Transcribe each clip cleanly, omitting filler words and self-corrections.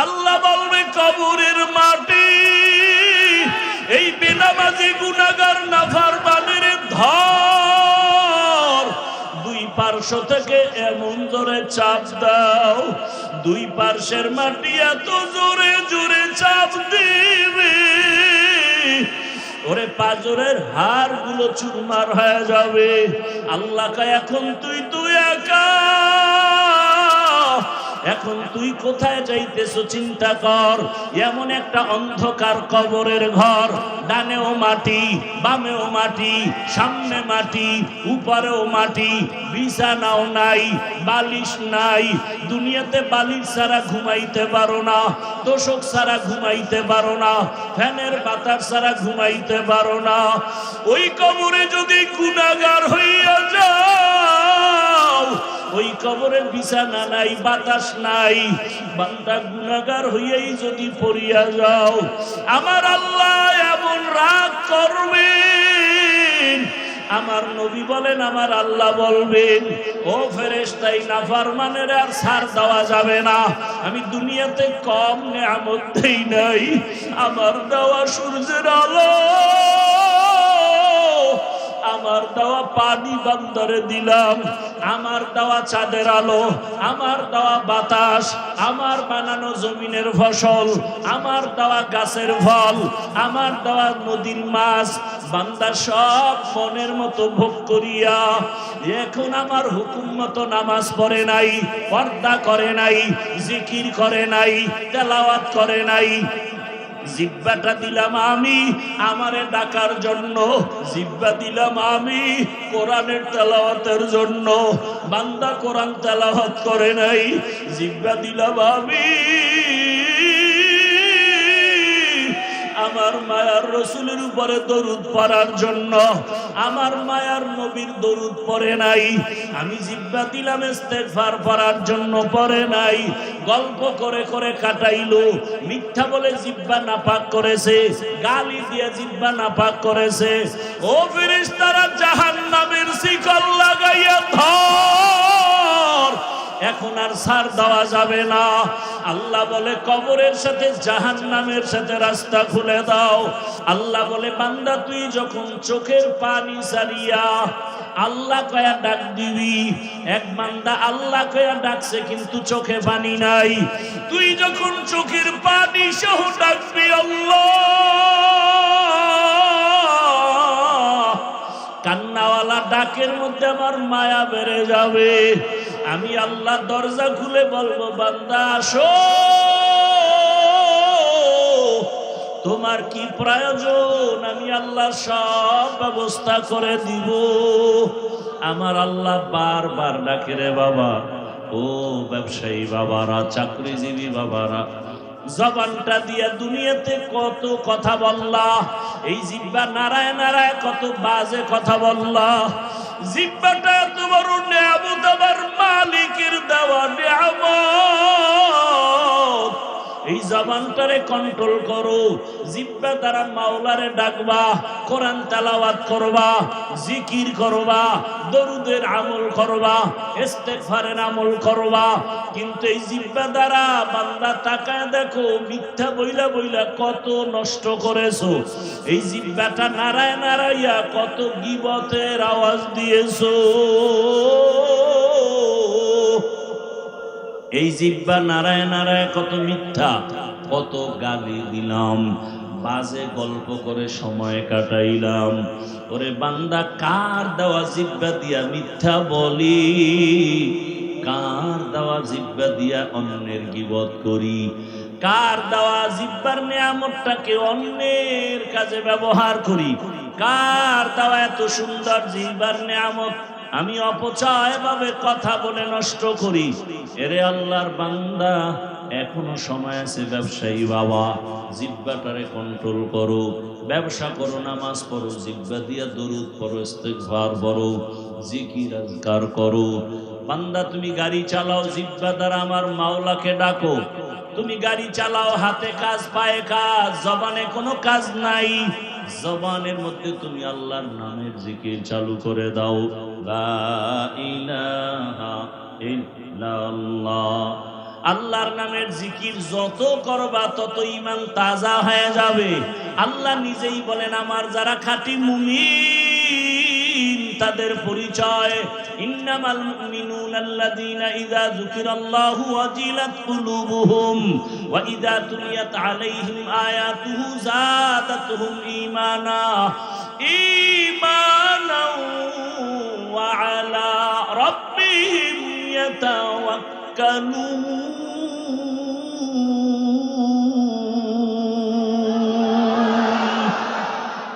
আল্লাহ বলবে কবরের মাটি এই বেনামাজি গুনাহগার নাফরমানের ধর, দুই পার্শ্ব থেকে এমন জোরে চাপ দাও, দুই পার্শ্বের মাটি এত জোরে জোরে চাপ দিবে ওরে পাঁজরের হাড় গুলো চুরমার হয়ে যাবে। আল্লাহ কয় এখন তুই একা, এখন তুই কোথায় যাইতেছো চিন্তা কর। এমন একটা অন্ধকার কবরের ঘর, ডানেও মাটি বামেও মাটি, সামনে মাটি উপরেও মাটি, বিছানাও নাই বালিশ নাই। দুনিয়াতে বালিশ ছাড়া ঘুমাইতে পারো না, তোষক ছাড়া ঘুমাইতে পারো না, ফ্যানের বাতাস ছাড়া ঘুমাইতে পারো না। ওই কবরে যদি গুনাহগার হইয়া যাও, ওই কবরের বিছানা নাই বাতাস নাই, বান্দা গুনাহগার হইয়াই যদি পড়িয়া যাও, আমার আল্লাহ এমন রাগ করবেন। আমার নবী বলেন, আমার আল্লাহ বলবেন, ও ফেরেশতাই নাফরমানের আর ছাড় দেওয়া যাবে না। আমি দুনিয়াতে কম নেয়ামত দেই নাই, আমার দেওয়া সূর্যের আলো, আমার দেওয়া পানি বান্দারে দিলাম, আমার দেওয়া চাঁদের আলো, আমার দেওয়া বাতাস, আমার বানানো জমিনের ফসল, আমার দেওয়া গাছের ফল, আমার দেওয়া নদীর মাছ, বান্দা সব মনের মতো ভোগ করিয়া এখন আমার হুকুম মতো নামাজ পড়ে নাই, পর্দা করে নাই, জিকির করে নাই, তেলাওয়াত করে নাই। জিহ্বাটা দিলাম আমি আমারে ডাকার জন্য, জিহ্বা দিলাম আমি কোরআনের তেলাওয়াতের জন্য, বান্দা কোরআন তেলাওয়াত করে নাই। জিহ্বা দিলাম আমি আমার মায়ার রসুলের উপরে দরুদ পড়ার জন্য, আমার মায়ার নবীর দরুদ পড়ে নাই। আমি জিহ্বা দিলাম ইস্তেগফার পড়ার জন্য, পড়ে নাই। গল্প করে করে কাটাইলো, মিথ্যা বলে জিহ্বা নাপাক করেছে, গালি দিয়ে জিহ্বা নাপাক করেছে। ও ফেরেশতারা জাহান্নামের শিকল লাগাইয়া ধর, এখন আর ছাড় দেওয়া যাবে না। আল্লাহ বলে কবরের সাথে জাহান্নামের সাথে রাস্তা খুলে দাও। আল্লাহ বলে বান্দা তুই যখন চোখের পানি ছাড়িয়া আল্লাহ কয়া ডাক দিবি, এক বান্দা আল্লাহ কয়া ডাকছে কিন্তু চোখে পানি নাই, তুই যখন চোখের পানি সহ ডাকবি আল্লাহ, কান্নাওয়ালা ডাকের মধ্যে আমার মায়া বেড়ে যাবে। আমি আল্লাহ দরজা খুলে বলবো বান্দা আসো, তোমার কি প্রয়োজন, আমি আল্লাহ সব ব্যবস্থা করে দিব। আমার আল্লাহ বারবার ডাকে রে বাবা, ও ব্যবসায়ী বাবারা, চাকরিজীবী বাবারা, জবানটা দিয়া দুনিয়াতে কত কথা বললা, এই জিহ্বা নাড়ায় নাড়ায় কত বাজে কথা বললা। জিহ্বাটা এত বড় নিয়ামত, আমার মালিকের দেওয়া নিয়ামত। এই জবানটারে কন্ট্রোল করো, জিহ্বা দ্বারা মাওলারে ডাকবা, কোরআন তেলাওয়াত করবা, জিকির করবা, দরুদের আমল করবা, ইস্তেগফারের আমল করবা। কিন্তু এই জিহ্বা দ্বারা বান্দা তাকায় দেখো, মিথ্যা বইলা বইলা কত নষ্ট করেছো। এই জিহ্বাটা নাড়ায় নাড়াইয়া কত গীবতের আওয়াজ দিয়েছো। এই জিহ্বা নাড়ায় নাড়ায় কত মিথ্যা, কত গালি দিলাম, বাজে গল্প করে সময় কাটাইলাম। ওরে বান্দা, কার দেওয়া জিহ্বা দিয়া মিথ্যা বলি, কার দেওয়া জিহ্বা দিয়া অন্যের গীবত করি, কার দেওয়া জিহ্বার নিয়ামতটাকে অন্যের কাজে ব্যবহার করি, কার দেওয়া এত সুন্দর জিহ্বার নিয়ামত আমি অপচয় ভাবে কথা বলে নষ্ট করি। এরে আল্লাহর বান্দা, এখনো সময় আছে। ব্যবসায়ী বাবা, জিহ্বাটারে কন্ট্রোল করো, ব্যবসা করো, নামাজ পড়ো, জিহ্বা দিয়া দরুদ পড়ো, ইস্তেগফার পড়ো, জিকির আজকার করো। বান্দা তুমি গাড়ি চালাও, জিহ্বা দ্বারা আমার মাওলাকে ডাকো। তুমি গাড়ি চালাও, হাতে কাজ পায়ে কাজ, জবানে কোনো কাজ নাই, জবানের মধ্যে তুমি আল্লাহর নামের জিকির চালু করে দাও। লা ইলাহা ইল্লাল্লাহ। আল্লাহর নামের জিকির যত করবা তত ঈমান তাজা হয়ে যাবে। আল্লাহ নিজেই বলেন আমার যারা খাঁটি মুমিন তাদের পরিচয় ইন্নামাল মুমিনুনা আল্লাযীনা ইযা যুকিরাল্লাহু ওয়াজিলাত কুলুবুহুম ওয়া ইযা তুলিয়াত আলাইহিম আয়াতুহু যাদাতুহুম ঈমানা ঈমানাও ওয়া আলা রাব্বিহিম ইয়াতাওয়াক্কালুন।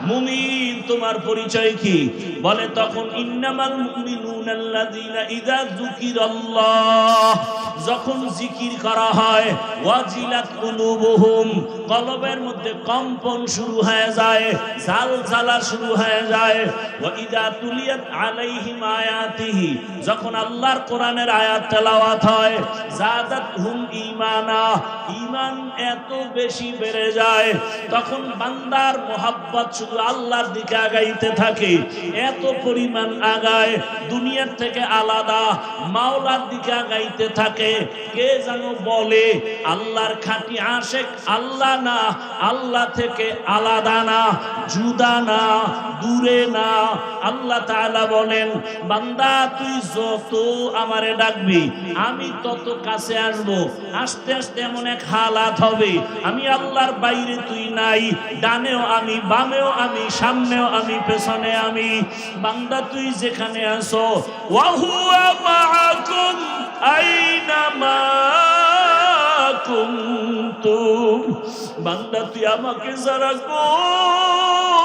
মুমিন তোমার পরিচয় কি? বলে তখন ইন্নামাল মুমিনুনা আল্লাযীনা ইযা যুকিরাল্লাহ, যখন জিকির করা হয়, ওয়াজিলাত কুলুবুহুম, কলবের মধ্যে কম্পন শুরু হয়ে যায়, জালজালা শুরু হয়ে যায়। ওয়া ইযা তুলিয়াত আলাইহিম আয়াতিহি, যখন আল্লাহর কোরআনের আয়াত তেলাওয়াত হয়, যাদাতহুম ঈমানা, ঈমান এত বেশি বেড়ে যায়, তখন বান্দার মোহাব্বত শুধু আল্লাহর দিকে আগাইতে থাকে, এত পরিমাণ আগায়, দুনিয়ার থেকে আলাদা মাওলার দিকে আগাইতে থাকে। কে যেন বলে আল্লাহর খাঁটি আশিক আল্লাহ না, আল্লাহ থেকে আলাদা না, জুদা না, দূরে না। আল্লাহ তাআলা বলেন বান্দা তুই যত আমারে ডাকবি আমি তত কাছে আসব। আস্তে আস্তে এমন এক হালাত হবে আমি আল্লাহর বাইরে তুই নাই, ডানেও আমি, বামেও আমি, সামনেও আমি, পেছনে আমি। বান্দা তুই যেখানে আসো, ওয়া হুয়া মাআকুম আইনামা কুনতুম, বান্দা তুই আমাকে যারা কই,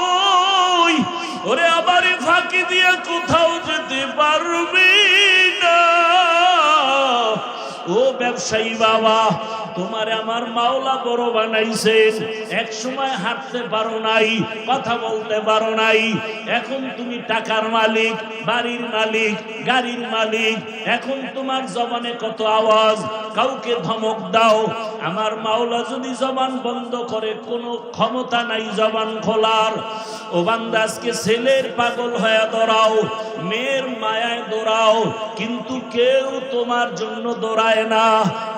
ওরে আমারে ফাঁকি দিয়ে কোথাও যেতে পারবি না। ও ব্যবসায়ী বাবা, তোমারে আমার মাওলা বড় বানাইছেন। এক সময় হাঁটতে পারো নাই, কথা বলতে পারো নাই, এখন তুমি টাকার মালিক, বাড়ির মালিক, গাড়ির মালিক। এখন তোমার জবানে কত আওয়াজ, কাউকে ধমক দাও। আমার মাওলা যদি জবান বন্ধ করে, কোনো ক্ষমতা নাই জবান খোলার। ও বান্দা আজকে ছেলের পাগল হয়ে দৌড়াও, মেয়ের মায়ায় দৌড়াও, কিন্তু কেউ তোমার জন্য দৌড়ায় না।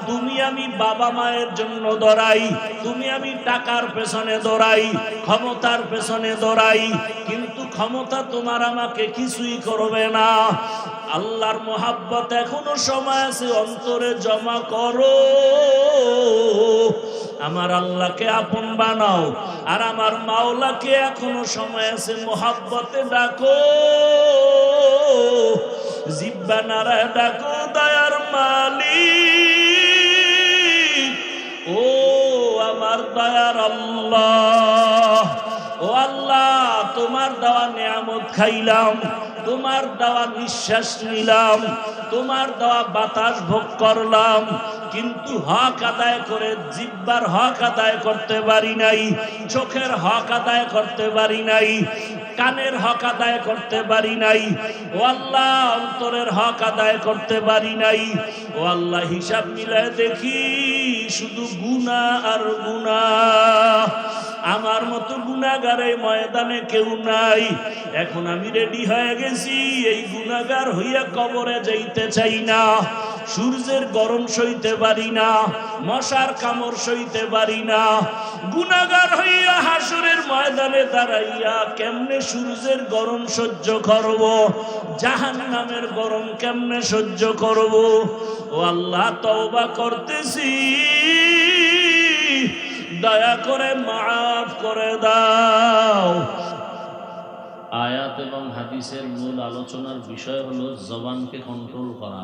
তুমি আমি বাবা মায়ের জন্য দৌড়াই, তুমি আমি টাকার পেছনে দৌড়াই, ক্ষমতার পেছনে দৌড়াই, কিন্তু ক্ষমতা তোমার আমাকে কিছুই করবে না। আল্লাহর মোহাব্বত এখনো সময় আছে, অন্তরে জমা করো, আমার আল্লাহকে আপন বানাও। আর আমার মাওলাকে এখনো সময় আছে, মোহাব্বতে ডাকো, জিব্বা নাড়ায় ডাকো, দয়ার মালিক, ও আমার দয়ার আল্লাহ। ও আল্লাহ, তোমার দেওয়া নিয়ামত খাইলাম, তোমার দেওয়া নিঃশ্বাস নিলাম, তোমার দেওয়া বাতাস ভোগ করলাম, কিন্তু হক আদায় করে জিহ্বার হক আদায় করতে পারি নাই, চোখের হক আদায় করতে পারি নাই, কানের হক আদায় করতে পারি নাই। ও আল্লাহ, অন্তরের হক আদায় করতে পারি নাই। ও আল্লাহ, হিসাব মিলায় দেখি শুধু গুনাহ আর গুনাহ। আমার মতো গুনাহগার এই ময়দানে কেউ নাই। এখন আমি রেডি হয়ে গেছি, এই গুনাহগার হইয়া কবরে যাইতে চাই না। সূর্যের গরম সইতে পারি না, মশার কামড় সইতে পারি না। গুনাহগার হইয়া হাসরের ময়দানে দাঁড়াইয়া কেমনে সূর্যের গরম সহ্য করব, জাহান্নামের গরম কেমনে সহ্য করব। ও আল্লাহ, তওবা করতেছি, দয়া করে মাফ করে দাও। আয়াত এবং হাদিসের মূল আলোচনার বিষয় হলো জবানকে কন্ট্রোল করা।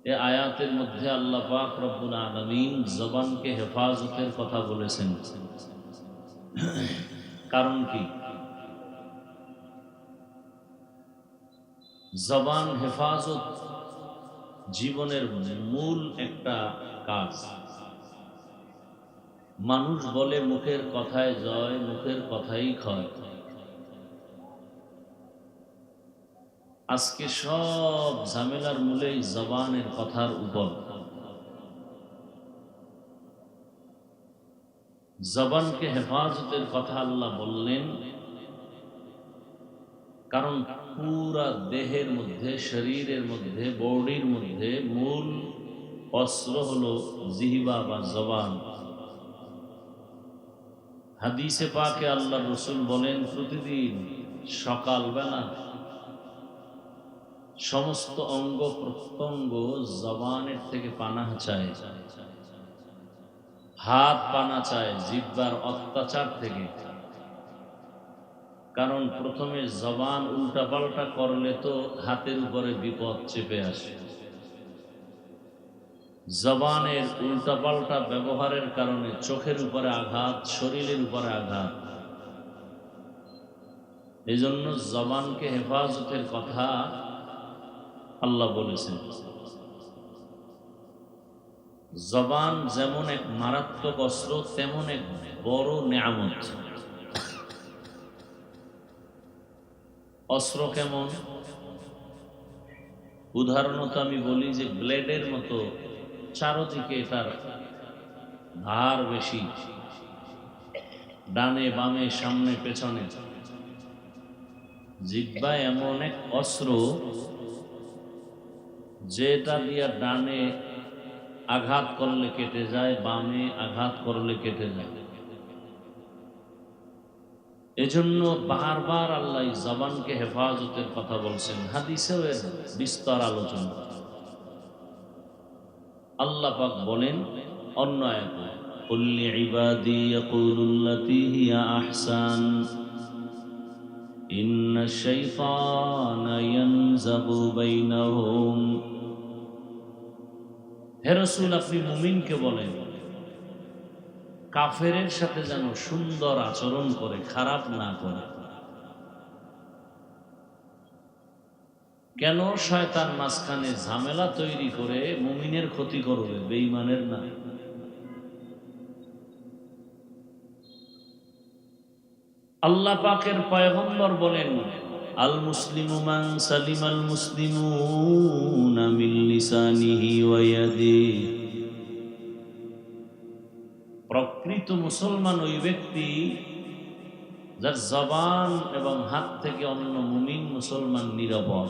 এই আয়াতের মধ্যে আল্লাহ পাক রব্বুল আলামিন জবানকে হেফাজতের কথা বলেছেন। কারণ কি? জবান হেফাজত জীবনের মূল একটা কাজ। মানুষ বলে মুখের কথায় জয়, মুখের কথাই ক্ষয়। আজকে সব ঝামেলার মূলেই জবানের কথার উপর। জবানকে হেফাজতের কথা আল্লাহ বললেন, কারণ পুরা দেহের মধ্যে, শরীরের মধ্যে, বডির মধ্যে মূল অস্ত্র হলো জিহ্বা বা জবান। হাদিসে পাকে আল্লাহ রসুল বলেন, প্রতিদিন সকালবেলা সমস্ত অঙ্গ প্রত্যঙ্গ জবানের থেকে পানাহ চায়, হাত পানা চায় জিহ্বার অত্যাচার থেকে। কারণ প্রথমে জবান উল্টাপাল্টা করলে তো হাতের উপরে বিপদ চেপে আসে। জবানের উল্টাপাল্টা ব্যবহারের কারণে চোখের উপরে আঘাত, শরীরের উপরে আঘাত। এই জন্য জবানকে হেফাজতের কথা আল্লাহ বলেছেন। জবান যেমন এক মারাত্মক অস্ত্র, তেমন এক বড় নেয়ামত। অস্ত্র কেমন? উদাহরণত আমি বলি যে ব্লেডের মতো চারদিকে তার ধার বেশি, ডানে বামে সামনে পেছনে। জিহ্বা এমন এক অস্ত্র যেটা দিয়া ডানে আঘাত করলে কেটে যায়, বামে আঘাত করলে কেটে যায়। এজন্য বারবার আল্লাহ জবানকে হেফাজতের কথা বলছেন। হাদিসেও এর বিস্তর আলোচনা। আল্লাহ পাক বলেন অন্য আয়াতে, কুল লিইবাদি ইয়াকুলুল্লাতী হিয়া আহসান ইন্নাশ শাইতানা ইয়ানজাগু বাইনাহুম। হে রাসূল, আপনি মুমিনকে বলেন কাফেরের সাথে যেন সুন্দর আচরণ করে, খারাপ না করে। কেন? শয়তান মাঝখানে ঝামেলা তৈরি করে মুমিনের ক্ষতি করবে, বেঈমানের না। আল্লাহ পাকের পয়গম্বর বলেন, আল মুসলিমু মান সালিমাল মুসলিমুনা মিন লিসানিহি ওয়া ইয়াদিহি। প্রকৃত মুসলমান ওই ব্যক্তি যার জবান এবং হাত থেকে অন্য মুমিন মুসলমান নিরাপদ।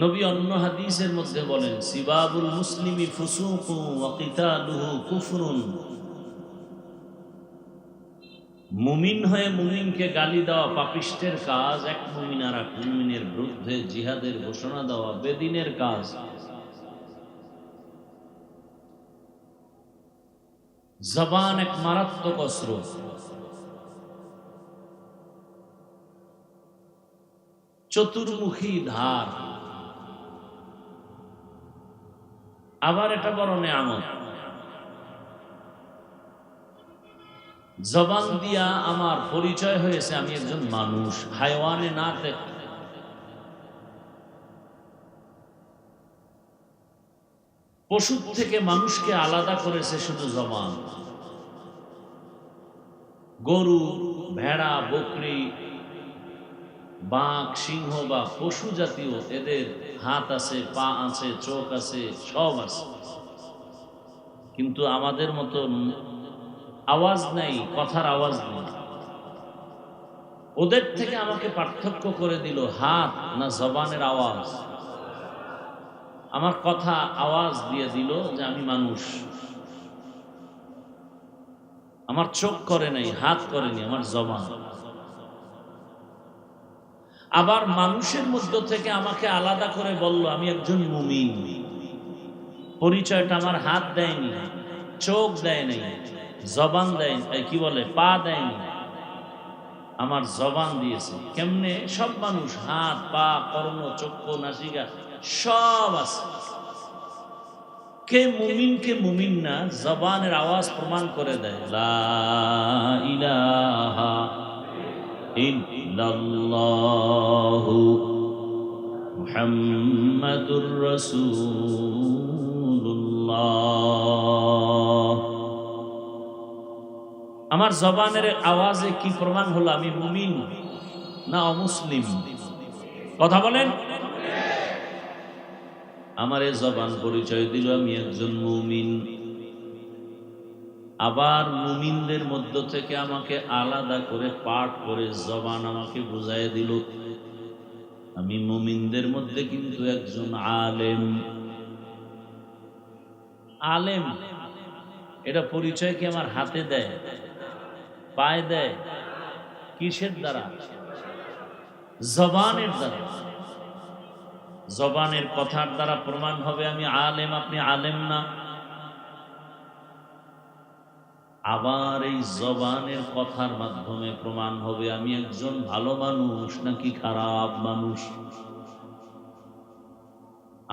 নবী অন্য হাদিসের মধ্যে বলেন, সিবাবুল মুসলিমি ফুসুকুন ওয়া কিতালুহু কুফরুন। মুমিন হয়ে মুমিনকে গালি দেওয়া পাপিষ্টের কাজ, এক মুমিন আর এক মুমিনের বিরুদ্ধে জিহাদের ঘোষণা দেওয়া বেদিনের কাজ। জবান এক মারাত্মক অস্ত্র। চতুর্মুখী ধার। আবার এটা বড় নেয়ামত। জবান দিয়া আমার পরিচয় হয়েছে আমি একজন মানুষ, হায়ওয়ানে না দেখ। পশু থেকে মানুষকে আলাদা করেছে শুধু জবান। গরু, ভেড়া, বকরি, বাঘ, সিংহ বা পশু জাতীয় এদের হাত আছে, পা আছে, চোখ আছে, সব আছে, কিন্তু আমাদের মতো আওয়াজ নাই, কথার আওয়াজ নেই। ওদের থেকে আমাকে পার্থক্য করে দিল হাত না জবানের আওয়াজ। আমার কথা আওয়াজ দিয়ে দিল যে আমি মানুষ। আমার চোখ করে নাই, হাত করেনি, আমার জবান। আবার মানুষের মধ্য থেকে আমাকে আলাদা করে বলল আমি একজন মুমিন। পরিচয়টা আমার হাত দেয়নি, চোখ দেয় নাই, জবান দেয়, কি বলে, পা দেয়নি, আমার জবান দিয়েছে। কেমনে? সব মানুষ হাত, পা, কর্ণ, চক্ষু, নাসিকা সব আছে। কে মুমিন কে মুমিন না, জবানের আওয়াজ প্রমাণ করে দেয়। লা ইলাহা ইল্লাল্লাহু মুহাম্মাদুর রাসূলুল্লাহ। আমার জবানের আওয়াজে কি প্রমাণ হলো আমি মুমিন না অমুসলিম? কথা বলেন। আমার এই জবান পরিচয় দিল আমি একজন মুমিন। আবার মুমিনদের মধ্য থেকে আমাকে আলাদা করে পাঠ করে জবান আমাকে বুঝাই দিল আমি মুমিনদের মধ্যে কিন্তু একজন আলেম। আলেম এটা পরিচয় কি আমার হাতে দেয়, পায়ে দেয়? কিসের দ্বারা? জবানের দ্বারা। জবানের কথার দ্বারা প্রমাণ হবে আমি আলেম, আপনি আলেম না। আবার এই জবানের কথার মাধ্যমে প্রমাণ হবে আমি একজন ভালো মানুষ নাকি খারাপ মানুষ।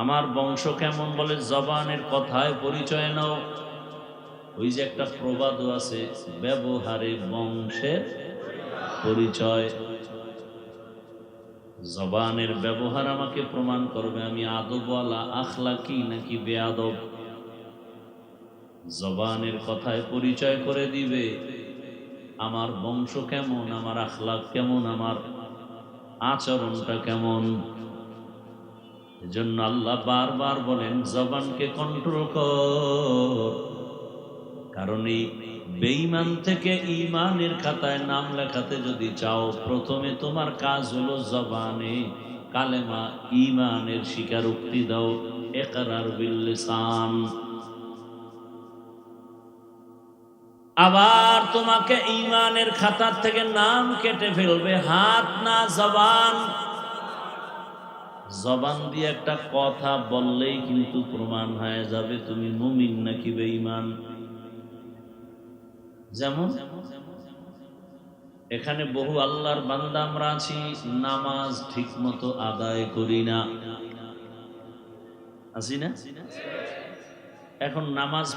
আমার বংশ কেমন বলে জবানের কথায় পরিচয় নাও। ওই যে একটা প্রবাদও আছে, ব্যবহারে বংশের পরিচয়। জবানের ব্যবহার আমাকে প্রমাণ করবে আমি আদবওয়ালা, আখলাকি নাকি বেয়াদব। জবানের কথায় পরিচয় করে দিবে আমার বংশ কেমন, আমার আখলাক কেমন, আমার আচরণটা কেমন। এজন্য আল্লাহ বারবার বলেন জবানকে কন্ট্রোল কর, কারণ এই বেঈমান থেকে ঈমানের খাতায় নাম লেখাতে যদি চাও, প্রথমে তোমার কাজ হলো জবানে কালেমা ঈমানের স্বীকারোক্তি দাও, ইকরার বিল লিসান। আবার তোমাকে ঈমানের খাতার থেকে নাম কেটে ফেলবে হাত না জবান। জবান দিয়ে একটা কথা বললেই কিন্তু প্রমাণ হয়ে যাবে তুমি মুমিন নাকি বেঈমান। যেমন এখানে বহু আল্লাহর বান্দা আমরা আছি, নামাজ ঠিক মতো আদায় করি না, আছি না? এখন নামাজ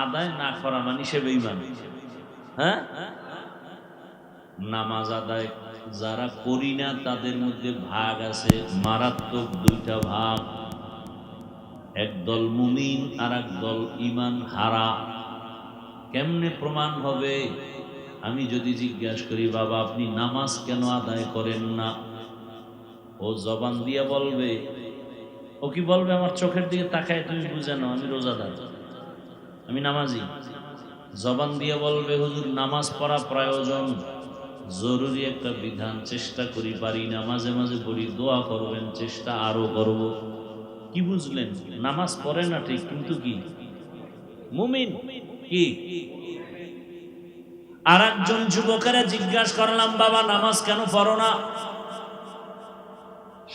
আদায় না করা মানে সে বেঈমান। হ্যাঁ, নামাজ আদায় যারা করি না তাদের মধ্যে ভাগ আছে, মারাত্মক দুইটা ভাগ। একদল মুমিন আর একদল ঈমান হারা। কেমনে প্রমাণ হবে? আমি যদি জিজ্ঞাসা করি বাবা আপনি নামাজ কেন আদায় করেন না, ও জবান দিয়ে বলবে, ও কি বলবে? আমার চোখের দিকে তাকায় তুমি বুঝে নাও আমি রোজাদার, আমি নামাজি। জবান দিয়ে বলবে হুজুর নামাজ পড়া প্রয়োজন, জরুরি একটা বিধান, চেষ্টা করি পারি না, মাঝে মাঝে পড়ি, দোয়া করবেন, চেষ্টা আরো করব। কি বুঝলেন? নামাজ পড়ে না ঠিক, কিন্তু কি মুমিন। কি? আর একজন যুবকেরা জিজ্ঞাসা করলাম বাবা নামাজ কেন পড়ো না?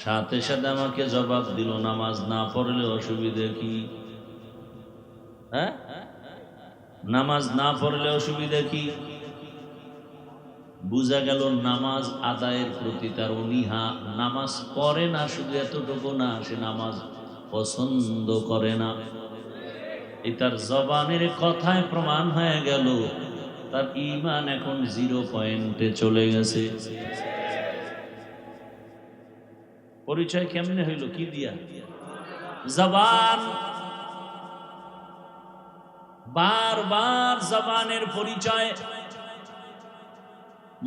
সাথে সাথে আমাকে জবাব দিল নামাজ না পড়লে অসুবিধা কি? হ্যাঁ, নামাজ না পড়লে অসুবিধা কি? বুঝা গেল নামাজ আদায়ের প্রতি তার অনীহা। নামাজ পড়ে না শুধু এতটুকু না, সে নামাজ পছন্দ করে না। এই তার জবানের কথায় প্রমাণ হয়ে গেল তার ঈমান এখন 0 পয়েন্টে চলে গেছে। পরিচয় কেমনে হইল? কি দিয়া? জবান। বারবার জবানের পরিচয়।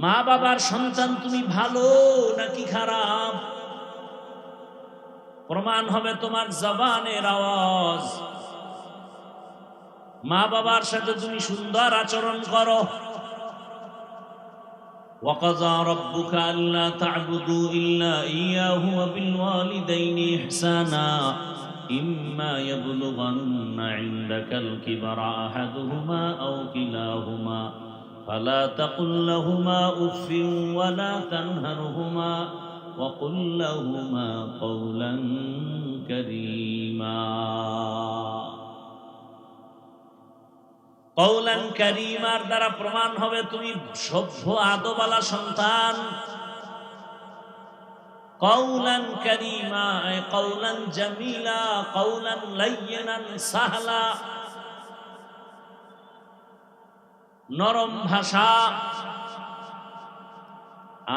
মা বাবার সন্তান তুমি ভালো নাকি খারাপ, প্রমাণ হবে তোমার জবানের আওয়াজ। মা বাবার সাথে তুমি সুন্দর আচরণ করো। وَقَضَى رَبُّكَ أَلَّا تَعْبُدُوا إِلَّا إِيَّاهُ وَبِالْوَالِدَيْنِ إِحْسَانًا إِمَّا يَبْلُغَنَّ عِندَكَ الْكِبَرَ أَحَدُهُمَا أَوْ كِلَاهُمَا فَلَا تَقُل لَّهُمَا أُفٍّ وَلَا تَنْهَرْهُمَا وَقُل لَّهُمَا قَوْلًا كَرِيمًا। কওলান কারীমার দ্বারা প্রমাণ হবে তুমি সভ্য আদবওয়ালা সন্তান। কওলান কারীমা কওলান জামিলা কওলান লায়্যিনান সাহলা, নরম ভাষা।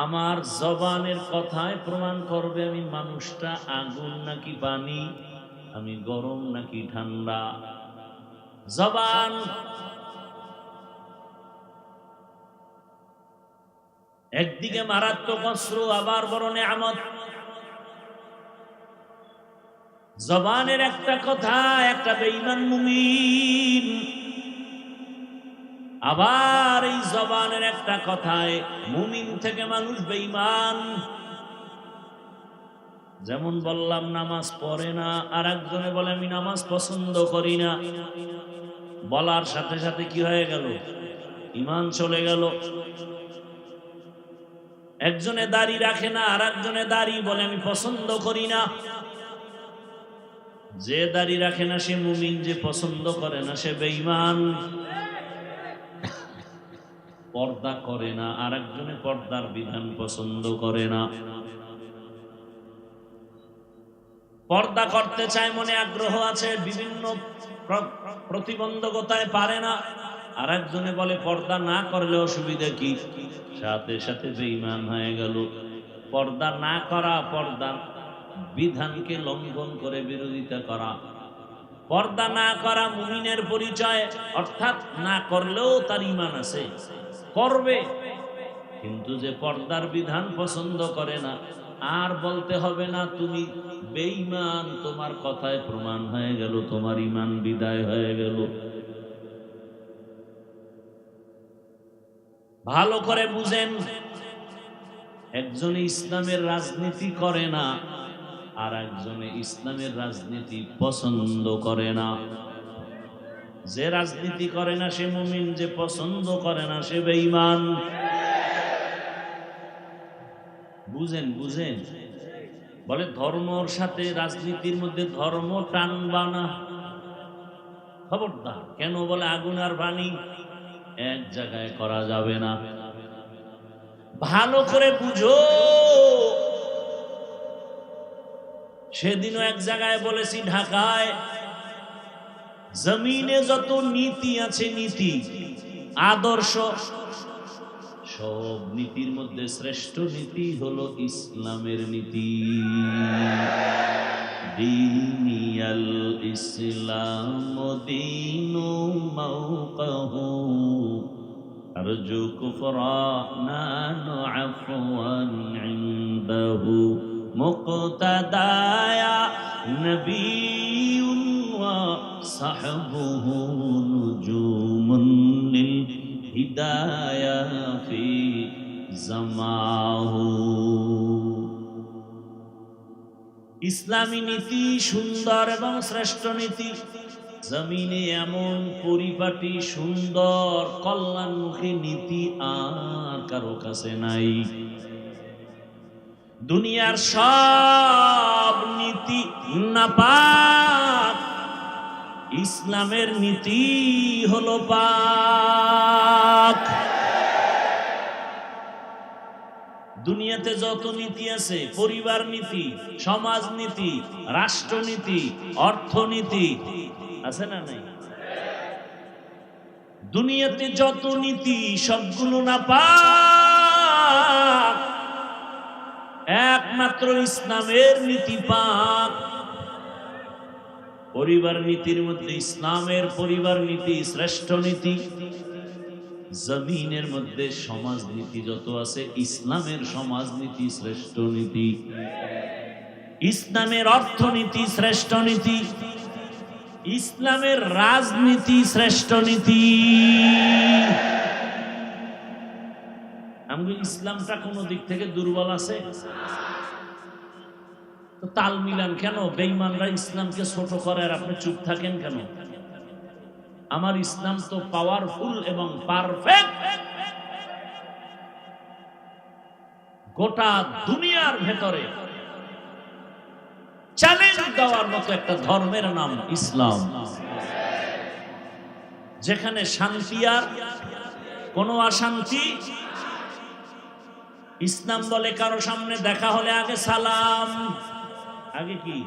আমার জবানের কথায় প্রমাণ করবে আমি মানুষটা আগুন নাকি পানি, আমি গরম নাকি ঠান্ডা। জবান। একদিকে মারাত্মক অস্ত্র, আবার বড় নেয়ামত। জবানের একটা কথা একটা বেঈমান মুমিন আবার এই জবানের একটা কথায় মুমিন থেকে মানুষ বেঈমান। যেমন বললাম নামাজ পড়ে না, আর একজনে বলে আমি নামাজ পছন্দ করি না। বলার সাথে সাথে কি হয়ে গেল? ঈমান চলে গেল। একজনে দাড়ি রাখে না, আর একজনে দাড়ি বলে আমি পছন্দ করি না। যে দাড়ি রাখে না সে মুমিন, যে পছন্দ করে না সে বেঈমান। পর্দা করে না, আর একজনে পর্দার বিধান পছন্দ করে না। পর্দা করতে চায়, মনে আগ্রহ আছে, বিভিন্ন প্রতিবন্ধকতায় পারে না। আর একজনে বলে পর্দা না করলে অসুবিধা কি? সাথে সাথে বেঈমান হয়ে গেল। পর্দা না করা, পর্দার বিধানকে লঙ্ঘন করে বিরোধিতা করা। পর্দা না করা মুমিনের পরিচয়, অর্থাৎ না করলেও তার ঈমান আছে, করবে। কিন্তু যে পর্দার বিধান পছন্দ করে না, আর বলতে হবে না তুমি বেঈমান, তোমার কথায় প্রমাণ হয়ে গেল তোমার ঈমান বিদায় হয়ে গেল। ভালো করে বুঝেন, একজনে ইসলামের রাজনীতি করে না, আর একজনে ইসলামের রাজনীতি পছন্দ করে না। যে রাজনীতি করে না সে মুমিন, যে পছন্দ করে না সে বেঈমান। বুঝেন বুঝেন। বলে ধর্মর সাথে রাজনীতির মধ্যে ধর্ম টানবা না, খবরদার। কেন? বলে আগুন আর পানি এক জায়গায় করা যাবে না। ভালো করে বুঝো। সেদিনও এক জায়গায় বলেছি, ঢাকায় জমিনে যত নীতি আছে, নীতি আদর্শ, সব নীতির মধ্যে শ্রেষ্ঠ নীতি হলো ইসলামের নীতি। দীনিয়াল ইসলাম দীনু মাওকাহু আরজু কুফরানান আফওয়ান ইনদাহু মুক্তাদায়া নবিয়্যুন ওয়া সাহবুহু নুজুমুন লিল হিদায়া ফি জামাহু। ইসলামী নীতি সুন্দর এবং শ্রেষ্ঠ নীতি। জমিনে এমন পরিপাটি সুন্দর কল্যাণমুখী নীতি আর কারো কাছে নাই। দুনিয়ার সব নীতি নাপাক, ইসলামের নীতি হলো পাক। দুনিয়াতে যত নীতি আছে, পরিবার নীতি, সমাজ নীতি, রাষ্ট্রনীতি, অর্থনীতি আছে না নাই? দুনিয়াতে যত নীতি সবগুলো নাপাক, একমাত্র ইসলামের নীতি পাক। পরিবার নীতির মধ্যে ইসলামের পরিবার নীতি শ্রেষ্ঠ নীতি। জমিনের মধ্যে সমাজনীতি যত আছে, ইসলামের সমাজনীতি শ্রেষ্ঠ নীতি। ইসলামের অর্থনীতি শ্রেষ্ঠ নীতি, ইসলামের রাজনীতি শ্রেষ্ঠ নীতি। আমাদের ইসলামটা কোন দিক থেকে দুর্বল আছে? তো তাল মিলান কেন? বেঈমানরা ইসলামকে ছোট করে আর আপনি চুপ থাকেন কেন? আমার ইসলাম তো পাওয়ারফুল এবং পারফেক্ট। গোটা দুনিয়ার ভেতরে চ্যালেঞ্জ দেওয়ার মতো একটা ধর্মের নাম ইসলাম, যেখানে শান্তি আর কোনো অশান্তি। ইসলাম বলে কারো সামনে দেখা হলে আগে সালাম, আগে কি?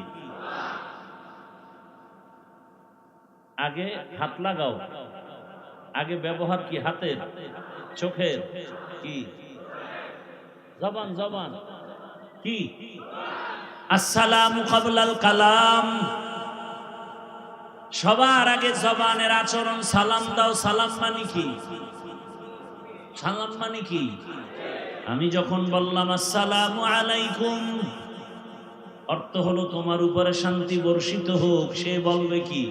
আগে হাত লাগাও, আগে ব্যবহার কি? হাতের, চোখের, কি জবান, জবান কি? আসসালামু ক্বাবলাল কালাম। সবার আগে জবানের আচরণ, সালাম দাও। সালাম মানে কি? সালাম মানে কি? আমি যখন বললাম আসসালামু আলাইকুম, অর্থ হলো তোমার উপরে শান্তি বর্ষিত হোক। সে বলবে কি?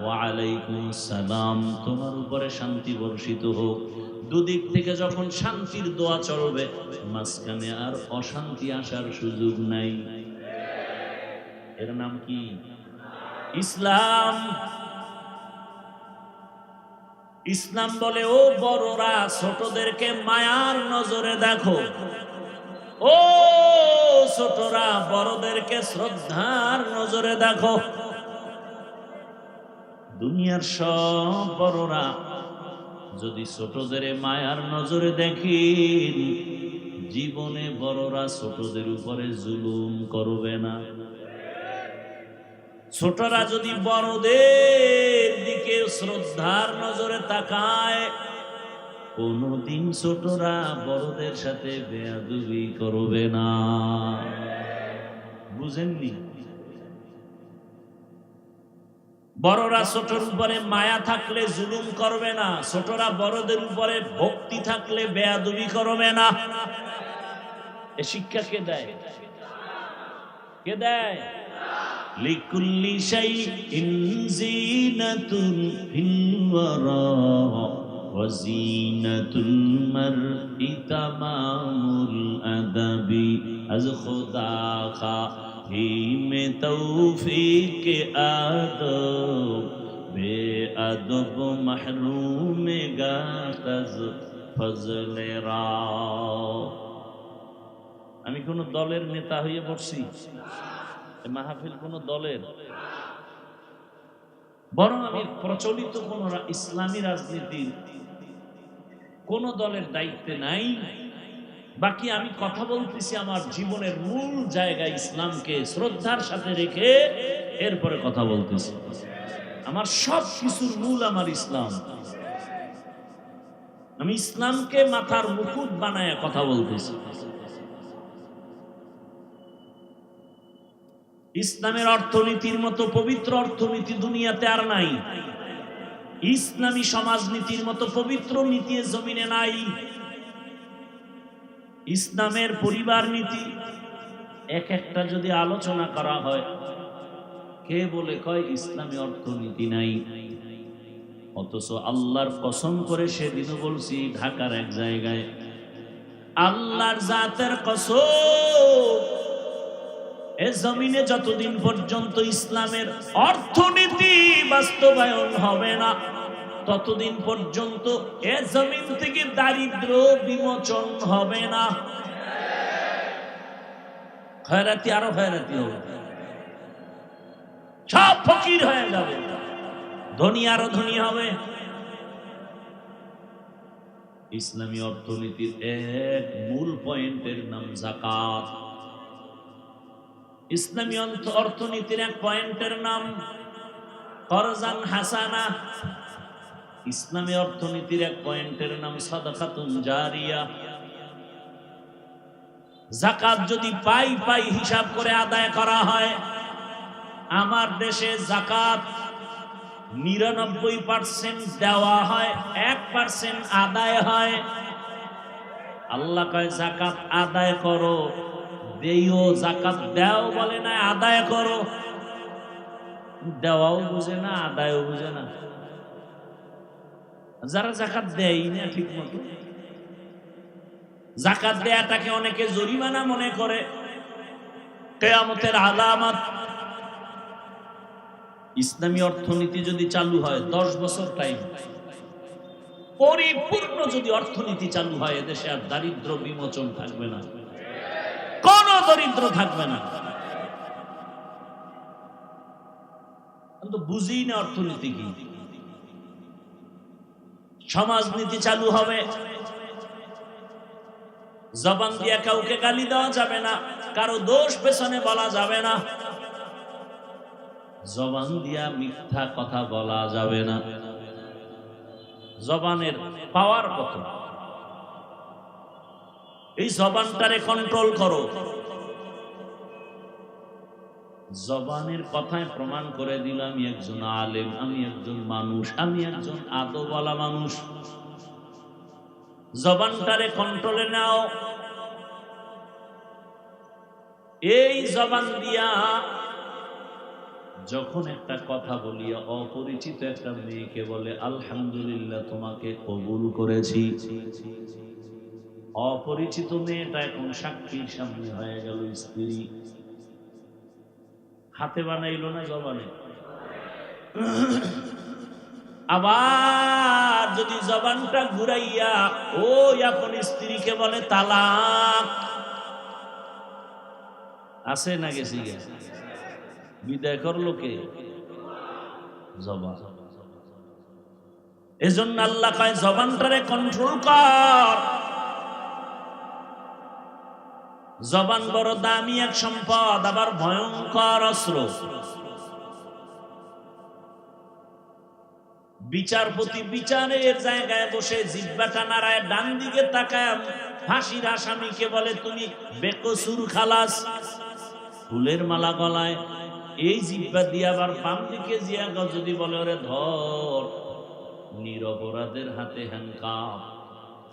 ওয়া আলাইকুমুস সালাম, তোমার উপরে শান্তি বর্ষিত হোক। দুদিক থেকে যখন শান্তির দোয়া চলবে, মাঝখানে আর অশান্তি আসার সুযোগ নাই। এর নাম কি? ইসলাম। ইসলাম বলে, ও বড়রা ছোটদেরকে মায়ার নজরে দেখো, ও ছোটরা বড়দেরকে শ্রদ্ধার নজরে দেখো। দুনিয়ার সব বড়রা যদি ছোটদের মায়ার নজরে দেখেন, জীবনে বড়রা ছোটদের উপরে জুলুম করবে না। ছোটরা যদি বড়দের দিকে শ্রদ্ধার নজরে তাকায়, কোনদিন ছোটরা বড়দের সাথে বেয়াদবি করবে না। বুঝেননি? বড়রা ছোটর উপরে মায়া থাকলে জুলুম করবে না, ছোটরা বড়দের উপরে ভক্তি থাকলে বেয়াদবি করবে না। এ শিক্ষা কে দেয়? কে দেয়? লিকুল্লি শাইইন যিনাতুন ফিল ওয়ারা ওয়া যিনাতুল মারই তামামুল আদাবি আজ খুদা খা में तौफीक आदब बेअदब महरूम गातज फजल रा। আমি কোন দলের নেতা হয়ে পড়ছি? মাহফিল কোন দলের? বরং আমি প্রচলিত কোন ইসলামী রাজনীতির কোন দলের দায়িত্বে নাই। বাকি আমি কথা বলতেছি আমার জীবনের মূল জায়গা ইসলামকে শ্রদ্ধার সাথে রেখে এরপরে কথা বলতেছি। আমার সব কিছুর মূল আমার ইসলাম। আমি ইসলামকে মাথার মুকুট বানায় কথা বলতেছি। ইসলামের অর্থনীতির মতো পবিত্র অর্থনীতি দুনিয়াতে আর নাই। ইসলামী সমাজনীতির মতো পবিত্র নীতি জমিনে নাই। ইসলামের পরিবার নীতি এক একটা যদি আলোচনা করা হয়, কে বলে কয় ইসলামী অর্থনীতি নাই। অথচ আল্লাহর কসম করে সেদিনও বলছি ঢাকার এক জায়গায়, আল্লাহর জাতের কসম, এ জমিনে যতদিন পর্যন্ত ইসলামের অর্থনীতি বাস্তবায়ন হবে না, ততদিন পর্যন্ত এ জমিন থেকে দারিদ্র বিমোচন হবে না। খয়রাতি আরো খয়রাতি হবে, সব ফকির হয়ে যাবে, ধনী আরো ধনী হবে। ইসলামী অর্থনীতির এক মূল পয়েন্টের নাম যাকাত। ইসলামী অর্থনীতির এক পয়েন্টের নাম করজান হাসানা। ইসলামী অর্থনীতির এক পয়েন্টের নাম সাদাকাতুন জারিয়া। যাকাত যদি পাই হিসাব করে আদায় করা হয়, আমার দেশে যাকাত 99% দেওয়া হয়, 1% আদায় হয়। আল্লাহ কয় যাকাত আদায় করো, দেইও। যাকাত দাও বলে না, আদায় করো। দেওয়াও বুঝে না, আদায়ও বুঝে না। যারা যাকাত দেয় না ঠিক মতো, যাকাত দেয়াটাকে অনেকে জরিমানা মনে করে, কিয়ামতের আলামত। ইসলামী অর্থনীতি যদি চালু হয় 10 বছর টাইম, পরিপূর্ণ যদি অর্থনীতি চালু হয়, এদেশে আর দারিদ্র বিমোচন থাকবে না, কোন দরিদ্র থাকবে না। কিন্তু বুঝি না অর্থনীতি কি। সমাজনীতি চালু হবে, জবান দিয়ে কাউকে গালি দেওয়া যাবে না, কারো দোষ পেছনে বলা যাবে না, জবান দিয়া মিথ্যা কথা বলা যাবে না। জবানের পাওয়ার কত, এই জবানটারে কন্ট্রোল করো। জবানের কথায় প্রমাণ করে দিল আমি একজন আলেম, আমি একজন মানুষ, আমি একজন আদবওয়ালা মানুষ। জবানটারে কন্ট্রোলে নাও। এই জবান দিয়া যখন একটা কথা বলিয়া অপরিচিত একটা মেয়েকে বলে আলহামদুলিল্লাহ তোমাকে কবুল করেছি, অপরিচিত মেয়েটা এখন সাক্ষীর সামনে হয়ে গেল স্ত্রী। হাতে বানাইলো না জবানে? আবার যদি জবানটা ঘুরাইয়া ওই আপন স্ত্রীকে বলে তালাক, আছে না গেছি গে? বিদায় করলো কে? জবান। এজন্য আল্লাহ কয় জবানটারে কন্ট্রোল কর। জবান বড় দামি এক সম্পদ, আবার ভয়ঙ্কর অস্ত্র। বিচারপতি বিচারের জায়গায় বসে জিহ্বাটা নাড়ায় ডান দিকে তাকায় ফাঁসির আসামিকে বলে তুমি বেকসুর খালাস, ফুলের মালা গলায়। এই জিহ্বা দিয়ে আবার বাম দিকে জিয়া যদি বলে ওরে ধর, নিরপরাধের হাতে হ্যান্ডকাপ,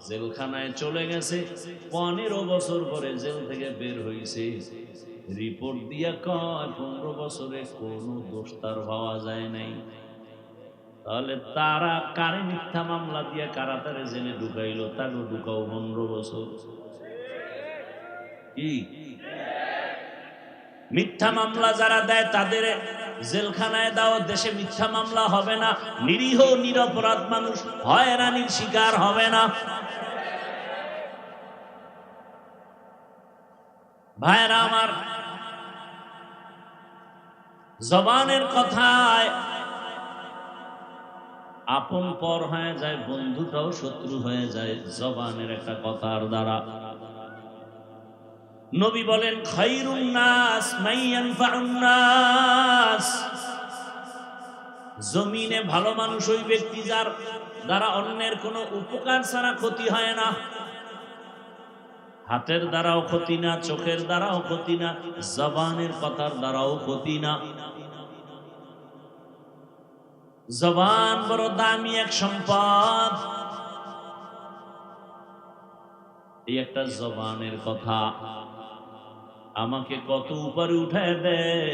জেলখানায় চলে গেছে, 15 বছর পরে জেল থেকে বের হইছে, রিপোর্ট দিয়া কয় 15 বছরে কোনো দোষ তার পাওয়া যায় নাই। তাহলে তারা কারে মিথ্যা মামলা দিয়া কারাতারে জেলে ঢুকাইলো, তাকে ঢুকাও 15 বছর। কি মিথ্যা মামলা যারা দেয় তাদের জেলখানায় দাও, দেশে মিথ্যা মামলা হবে না, নিরীহ নিরপরাধ মানুষ হয়রানির শিকার হবে না। ভাইরা আমার, জবানের কথায় আপন পর হয়ে যায়, বন্ধুটাও শত্রু হয়ে যায় জবানের একটা কথার দ্বারা। নবী বলেন খায়রুন নাস মান ইয়ানফাউন নাস, জমিনে ভালো মানুষ ওই ব্যক্তি যার দ্বারা অন্যের কোনো উপকার ছাড়া ক্ষতি হয় না। হাতের দ্বারাও ক্ষতি না, চোখের দ্বারাও ক্ষতি না, জবানের কথার দ্বারাও ক্ষতি না। জবান বড় দামি এক সম্পদ। এই একটা জবানের কথা আমাকে কত উপরে উঠায় দেয়,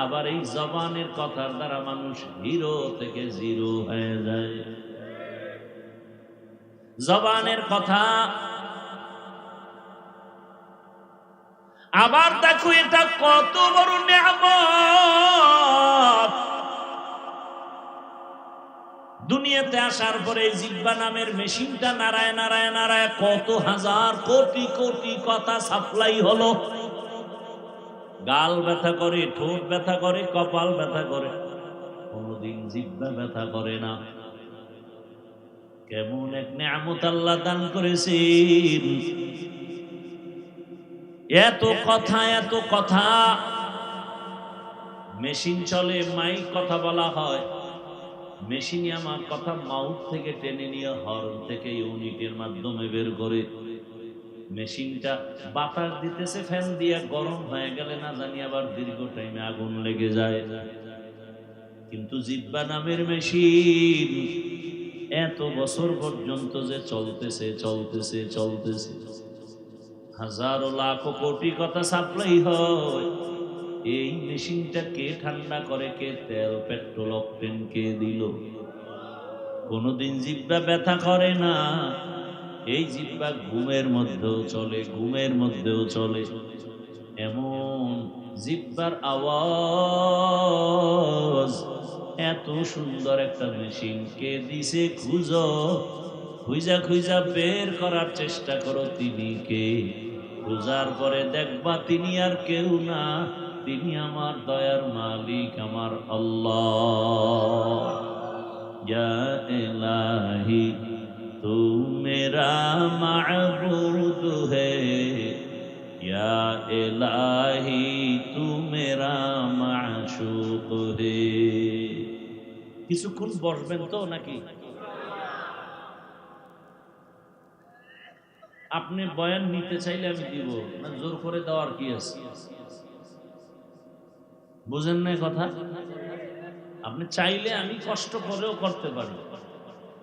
আবার এই জবানের কথার দ্বারা মানুষ হিরো থেকে জিরো হয়ে যায়। জবানের কথা আবার দেখো এটা কত বড় নিয়ামত। দুনিয়াতে আসার পরে জিহ্বা নামের মেশিনটা নাড়ায় নাড়ায় নাড়ায় কত হাজার কোটি কোটি কথা সাপ্লাই হলো। গাল ব্যথা করে, ঠোঁট ব্যথা করে, কপাল ব্যথা করে, কোনদিন জিহ্বা ব্যথা করে না। কেমন এক নিয়ামত আল্লাহ দান করেছেন। এত কথা এত কথা, মেশিন চলে, মাইক কথা বলা হয়, মেশিনে আমার কথা মাউথ থেকে টেনে নিয়ে হর্ন থেকে ইউনিটের মাধ্যমে বের করে। মেশিনটা বাতাস দিতেছে, ফ্যান দিয়ে গরম হয়ে গেলে না জানি আবার দীর্ঘ টাইমে আগুন লেগে যায়। কিন্তু জিহ্বা নামের মেশিন এত বছর পর্যন্ত যে চলতেছে চলতেছে চলতেছে, হাজারো লাখ কোটি কথা সাপ্লাই হয়। এই মেশিনটা কে ঠান্ডা করে, কে তেল পেট্রোল অকটেন কে দিল? কোনদিন জিহ্বা ব্যথা করে না। এই জিহ্বা ঘুমের মধ্যেও চলে, ঘুমের মধ্যেও চলে। এমন জিহ্বার আওয়াজ, এত সুন্দর একটা মেশিন কে দিছে খুঁজো, খুঁজা খুঁজা বের করার চেষ্টা করো তিনি কে। খুঁজার পরে দেখবা তিনি আর কেউ না, তিনি আমার দয়ার মালিক, আমার আল্লাহ। ইয়া ইলাহি তু মেরা মাবুদ হে, ইয়া ইলাহি তু মেরা মাশুক হে। কিছুক্ষণ বসবেন তো নাকি? আপনি বয়ান নিতে চাইলে আমি দিব না, জোর করে দেওয়ার কি আছে? বুঝেন না কথা? আপনি চাইলে আমি কষ্ট করেও করতে পারি,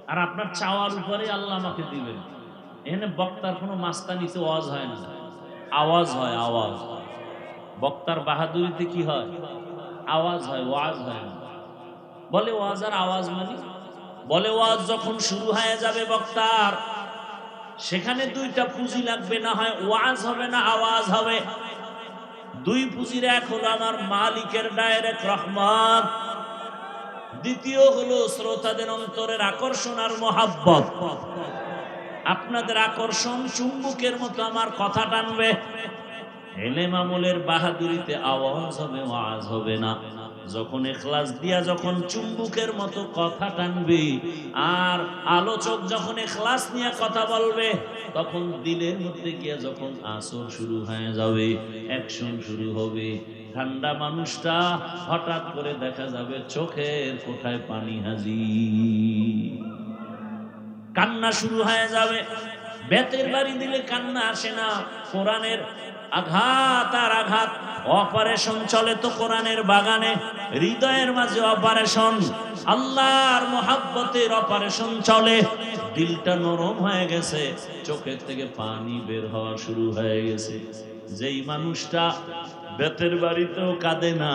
আর আপনার চাওয়ার উপরে আল্লাহ আমাকে দিবেন। এখানে বক্তার কোনো মাস্তানিতে ওয়াজ হয় না, আওয়াজ হয়, আওয়াজ। বক্তার বাহাদুরিতে কি হয়? আওয়াজ হয়, ওয়াজ হয় না। বলে ওয়াজ আর আওয়াজ মানে? বলে ওয়াজ যখন শুরু হয়ে যাবে বক্তার, সেখানে দুইটা পুঁজি লাগবে, না হয় ওয়াজ হবে না আওয়াজ হবে। দুই পুঁজির এক হলো আমার মালিকের ডাইরেক্ট রহমত, দ্বিতীয় হলো শ্রোতাদের অন্তরের আকর্ষণ আর মহাব্বত। আপনাদের আকর্ষণ চুম্বকের মতো আমার কথা টানবে। এলেম আমলের বাহাদুরিতে আওয়াজ হবে, ওয়াজ হবে না। যখন ইখলাস দিয়া যখন চুম্বকের মতো কথা টানবে, আর আলোচক যখন ইখলাস নিয়ে কথা বলবে, তখন দিলের মধ্যে গিয়া যখন আসর শুরু হয়ে যাবে, অ্যাকশন শুরু হবে। ঠান্ডা মানুষটা হঠাৎ করে দেখা যাবে চোখের কোঠায় পানি হাজির, কান্না শুরু হয়ে যাবে। বেতের বাড়ি দিলে কান্না আসে না, কোরআনের আঘাত আর আঘাত। অপারেশন চলে তো কোরআনের বাগানে, হৃদয়ের মাঝে অপারেশন, আল্লাহর মোহাব্বতের অপারেশন চলে। দিলটা নরম হয়ে গেছে, চোখের থেকে পানি বের হওয়া শুরু হয়ে গেছে। যেই মানুষটা বেতের বাড়িতেও কাঁদে না,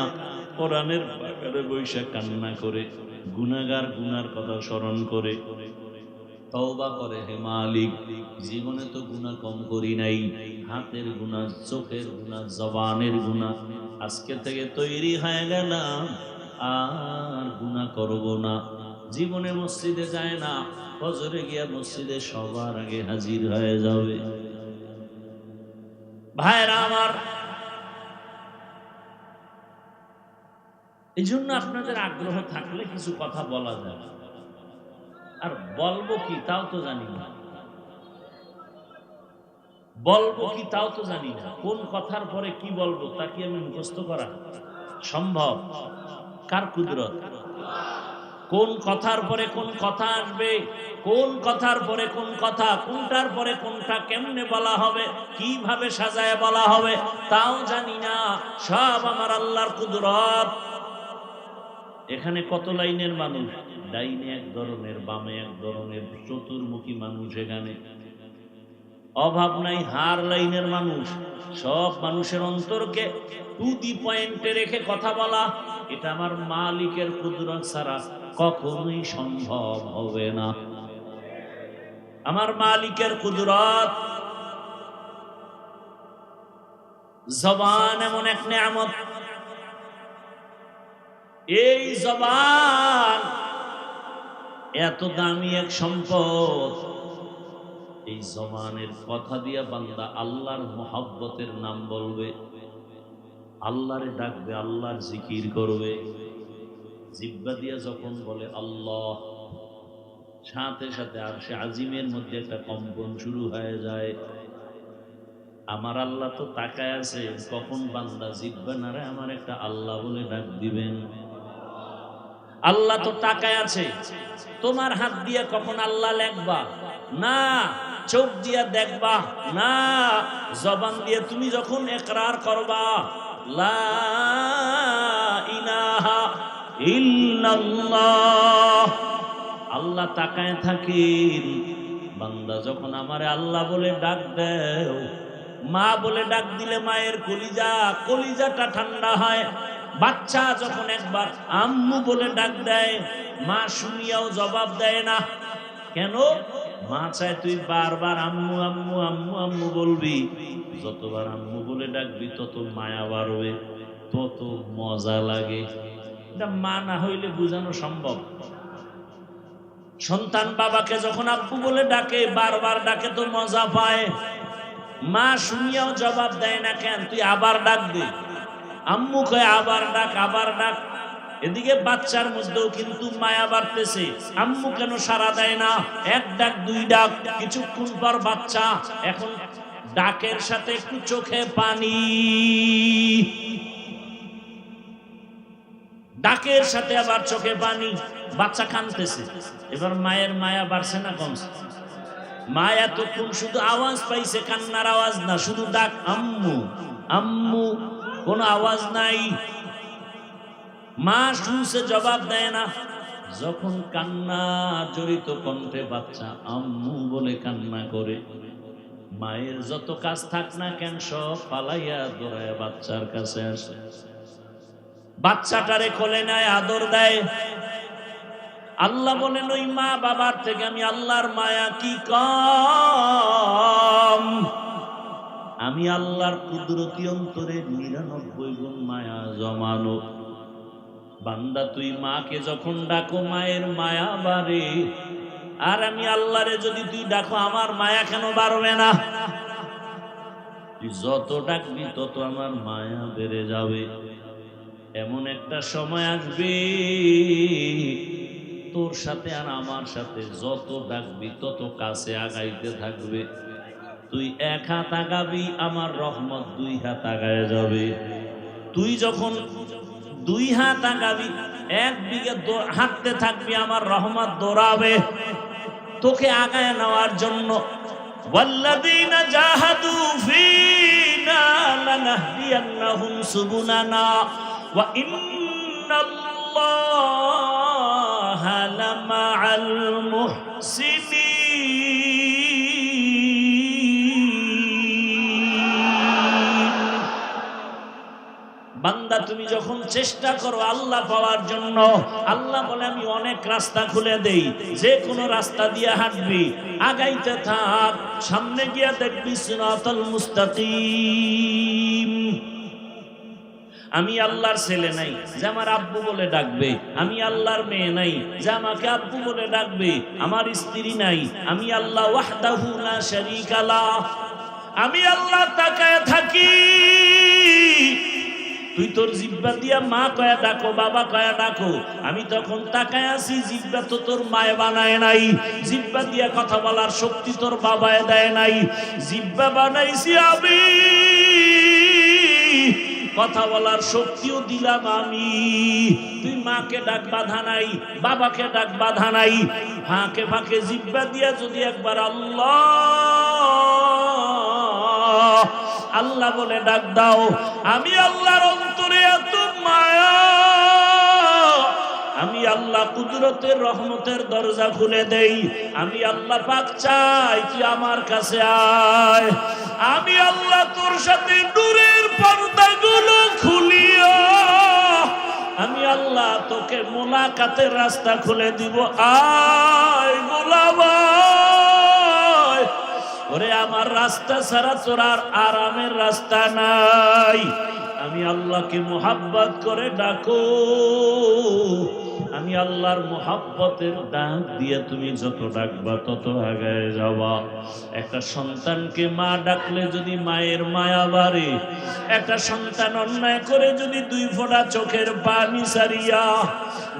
কোরআনের বাগানে বৈশা কান্না করে, গুনাহগার গুনার কথা স্মরণ করে, তওবা করে, হে মালিক জীবনে তো গুনাহ কম করি নাই, হাতের গুনাহ, চোখের গুনাহ, জবানের গুনাহ, আজকে থেকে তৈরি হয়ে গেলাম আর গুনাহ করব না। জীবনে মসজিদে যায় না, ফজরে গিয়া মসজিদে সবার আগে হাজির হয়ে যাবে। ভাইরা আমার, এই জন্য আপনাদের আগ্রহ থাকলে কিছু কথা বলা যায়, আর বলবো কি তাও তো জানি না, বলবো কি তাও তো জানি না। কোন কথার পরে কি বলবো তা কি আমি মুখস্থ করা সম্ভব? কার কুদরত? কোন কথার পরে কোন কথা আসবে, কোন কথার পরে কোন কথা, কোনটার পরে কোনটা কেমনে বলা হবে, কিভাবে সাজায় বলা হবে তাও জানি না। সব আমার আল্লাহর কুদরত। এখানে কত লাইনের মানুষ, ডাইনে এক ধরনের, বামে এক ধরনের, চতুর্মুখী মানুষ। এখানে অভাব নাই, হার লাইনের মানুষ। সব মানুষের অন্তরকে টু দি পয়েন্টে রেখে কথা বলা, এটা আমার মালিকের কুদরত ছাড়া কখনোই সম্ভব হবে না। আমার মালিকের কুদরত। জবান এমন এক নেয়ামত, এই জবান এত দামি এক সম্পদ। এই জবানের কথা দিয়া বান্দা আল্লাহর মহব্বতের নাম বলবে, আল্লাহরে ডাকবে, আল্লাহর জিকির করবে। জিহ্বা দিয়া যখন বলে আল্লাহ, সাথে সাথে আরশে আজিমের মধ্যে একটা কম্পন শুরু হয়ে যায়। আমার আল্লাহ তো তাকায় আছে কখন বান্দা জিহ্বা নারে আমার একটা আল্লাহ বলে ডাক দিবেন। আল্লাহ তো তাকায় আছে, তোমার হাত দিয়ে কখন আল্লাহ লেখবা না, চোখ দিয়া দেখবা না, জবান দিয়ে তুমি যখন ইকরার করবা লা ইলাহা ইল্লাল্লাহ, আল্লাহ তাকায় থাকেন। বান্দা যখন আমারে আল্লাহ বলে ডাক দেও, মা বলে ডাক দিলে মায়ের কলিজাটা ঠান্ডা হয়। বাচ্চা যখন একবার আম্মু বলে ডাক দেয়, মা শুনিয়াও জবাব দেয় না। কেন? মা চায় তুই বারবার আম্মু আম্মু আম্মু আম্মু বলবি। যতবার আম্মু বলে ডাকবি তত মায়া বাড়বে, তত মজা লাগে। এটা মা না হইলে বোঝানো সম্ভব। সন্তান বাবাকে যখন আব্বু বলে ডাকে, বারবার ডাকে তো মজা পায়। মা শুনিয়াও জবাব দেয় না, কেন? তুই আবার ডাকবি। আম্মু কয় আবার ডাক, আবার ডাক। এদিকে বাচ্চার মধ্যেও কিন্তু মায়া বাড়তেছে, আম্মু কেন সাড়া দেয় না? এক ডাক, দুই ডাক, কিছুক্ষণ পর বাচ্চা এখন ডাকের সাথে একটু চোখে পানি, ডাকের সাথে আবার চোখে পানি, বাচ্চা কাঁদতেছে। এবার মায়ের মায়া বাড়ছে না কমছে? মা এতক্ষণ শুধু আওয়াজ পাইছে, কান্নার আওয়াজ না, শুধু ডাক আম্মু আম্মু, কোনো আওয়াজ নাই। মা শুনছে, জবাব দেয় না। যখন কান্না জড়িত কণ্ঠে বাচ্চা আম্মু বলে কান্না করে, মায়ের যত কাজ থাক না কেন সব পালাইয়া দৌড়াইয়া বাচ্চার কাছে আসে। বাচ্চাটারে কোলে নেয়, আদর দেয়। আল্লাহ বলেন ওই মা বাবার থেকে আমি আল্লাহর মায়া কি কম? আমি আল্লাহর কুদরতি অন্তরে 99 গুণ মায়া জমানো। বান্দা তুই মাকে যখন ডাকো মায়ের মায়া বাড়ে, আর আমি আল্লাহরে যদি তুই ডাকো আমার মায়া কেন বাড়বে না? তুই যত ডাকবি তত আমার মায়া বেড়ে যাবে। এমন একটা সময় আসবে তোর সাথে আর আমার সাথে যত ডাকবি তত কাছে আগাইতে থাকবে। তুই 1 হাত আগাবি, আমার রহমত 2 হাত আগায় যাবে। তুই যখন 2 হাত আগাবি, 1 বিঘা হাঁটতে থাকবি, আমার রহমত দৌড়াবে তোকে আগায় নেওয়ার জন্য। ওয়াল্লাযীনা জাহাদু ফীনা লানাহদিয়ান্নাহুম সুবুলানা ওয়া ইন্নাল্লাহা লামাআল মুহসিনিন। বান্দা তুমি যখন চেষ্টা করো আল্লাহ পাওয়ার জন্য, আল্লাহ বলে আমি অনেক রাস্তা খুলে দেই, যে কোনো রাস্তা দিয়ে হাঁটবি, আগাইতে থাক, সামনে গিয়া দেখবি সিরাতাল মুস্তাকিম। আমি আল্লাহর ছেলে নাই যে আমার আব্বু বলে ডাকবে, আমি আল্লাহর মেয়ে নাই যে আমাকে আব্বু বলে ডাকবে, আমার স্ত্রী নাই, আমি আল্লাহ ওয়াহদাহু লা শারীকা লাহ। আমি আল্লাহ তাকায় থাকি। তুই তোর জিহ্বা দিয়া মা কয়া ডাকো, বাবা কয়া ডাকো, আমি তখন তাকায় আছি। জিহ্বা তো তোর মায়ে বানায় নাই, জিহ্বা দিয়া কথা বলার শক্তি তোর বাবায় দেয় নাই, জিহ্বা বানাইছি আমি, কথা বলার শক্তিও দিলাম আমি। তুই মাকে ডাক, বাধা নাই, বাবাকে ডাক, বাধা নাই। ফাঁকে ফাঁকে জিহ্বা দিয়া যদি একবার আল্লাহ আল্লাহ বলে ডাক দাও, আমি আল্লাহর অন্তরে এত মায়া, আমি আল্লাহ কুদরতের রহমতের দরজা খুলে দেই। আমি আল্লাহ পাক চাই তুই আমার কাছে আয়। আমি আল্লাহ তোর সাথে নূরের পর্দাগুলো খুলিয়া, আমি আল্লাহ তোকে মোলাকাতের রাস্তা খুলে দিব। আয় গোলাম আয়। ওরে আমার রাস্তা ছাড়া তোর আর আরামের রাস্তা নাই। আমি আল্লাহকে মোহাব্বত করে ডাকো, আমি আল্লাহর মোহাব্বতের ডাক দিয়ে তুমি যত ডাকবা তত আগায় যাবা। একটা সন্তানকে মা ডাকলে যদি মায়ের মায়া বাড়ে, একটা সন্তান অন্যায় করে যদি 2 ফোঁটা চোখের পানি সারিয়া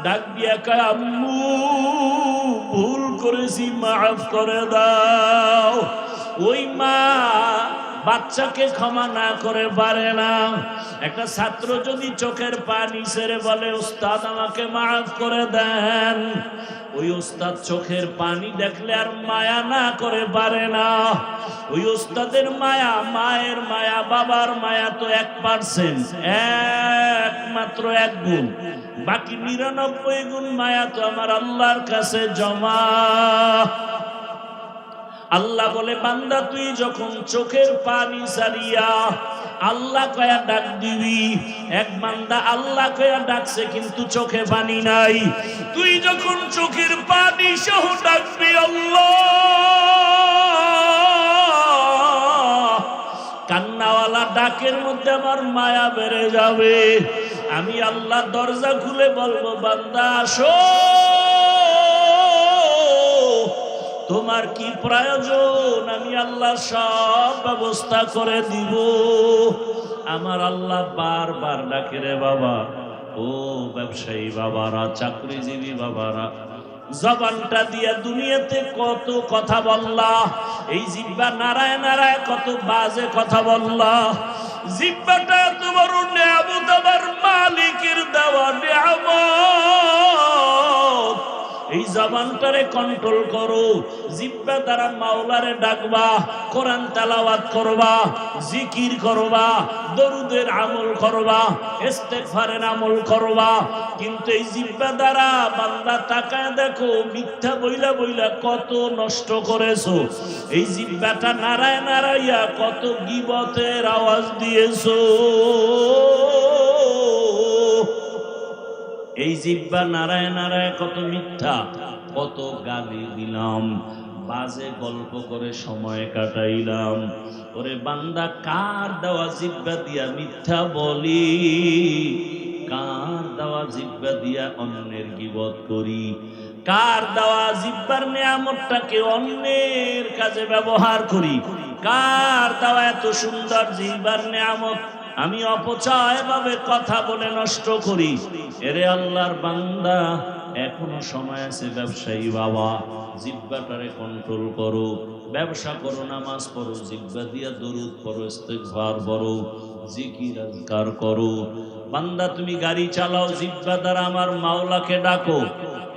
ডাক দিয়া কয় আম্মু ভুল করেছি মাফ করে দাও, ওই মা বাচ্চাকে ক্ষমা না করে পারে না। একটা ছাত্র যদি চোখের পানি ছেড়ে বলে উস্তাদ আমাকে মাফ করে দেন, ওই উস্তাদ চোখের পানি দেখলে আর মায়া না করে পারে না। ওই উস্তাদের মায়া, মায়ের মায়া, বাবার মায়া তো 1%, একমাত্র 1 গুণ, বাকি 99 গুণ মায়া তো আমার আল্লাহর কাছে জমা। আল্লাহ বলে বান্দা তুই যখন চোখের পানি সারিয়া আল্লাহ কয়া ডাক দিবি, এক বান্দা আল্লাহ কয়া ডাকছে কিন্তু চোখে পানি নাই, তুই যখন চোখের পানি সহ ডাকবি আল্লাহ, কান্নাওয়ালা ডাকের মধ্যে আমার মায়া বেড়ে যাবে। আমি আল্লাহ দরজা খুলে বলবো বান্দা আসো, তোমার কি প্রয়োজন আমি আল্লাহ সব ব্যবস্থা করে দিব। আমার আল্লাহ বারবার ডাকে রে বাবা, ও ব্যবসায়ী বাবারা, চাকরিজীবী বাবারা, জবানটা দিয়া দুনিয়াতে কত কথা বললা, এই জিহ্বা নাড়ায় নাড়ায় কত বাজে কথা বললা। জিহ্বাটা এত বড় নিয়ামত, আমার মালিকের দেওয়া নিয়ামত। এই জবানটারে কন্ট্রোল করো, জিহ্বা দ্বারা মাওলারে ডাকবা, কোরআন তেলাওয়াত করবা, জিকির করবা, দরুদের আমল করবা, ইস্তেগফারের আমল করবা। কিন্তু এই জিহ্বা দ্বারা বান্দা তাকায় দেখো মিথ্যা বইলা বইলা কত নষ্ট করেছো। এই জিহ্বাটা নাড়ায় নাড়াইয়া কত গীবতের আওয়াজ দিয়েছো। এই জিহ্বা নাড়ায় নাড়ায় কত মিথ্যা, কত গালি দিলাম, বাজে গল্প করে সময় কাটাইলাম। ওরে বান্দা, কার দেওয়া জিহ্বা দিয়া মিথ্যা বলি, কার দেওয়া জিহ্বা দিয়া অন্যের গীবত করি, কার দেওয়া জিহ্বার নেয়ামতটাকে অন্যের কাজে ব্যবহার করি, কার দেওয়া এত সুন্দর জিহ্বার নেয়ামত আমি অপচয় ভাবে কথা বলে নষ্ট করি। এরে আল্লাহর বান্দা, এখনো সময় আছে। ব্যবসায়ী বাবা, জিহ্বাটারে কন্ট্রোল করো, ব্যবসা করো, নামাজ পড়ো, জিহ্বা দিয়া দরুদ পড়ো, ইস্তিগফার পড়ো, জিকির আজকার করো। বান্দা, তুমি গাড়ি চালাও, জিহ্বা দ্বারা আমার মাওলাকে ডাকো।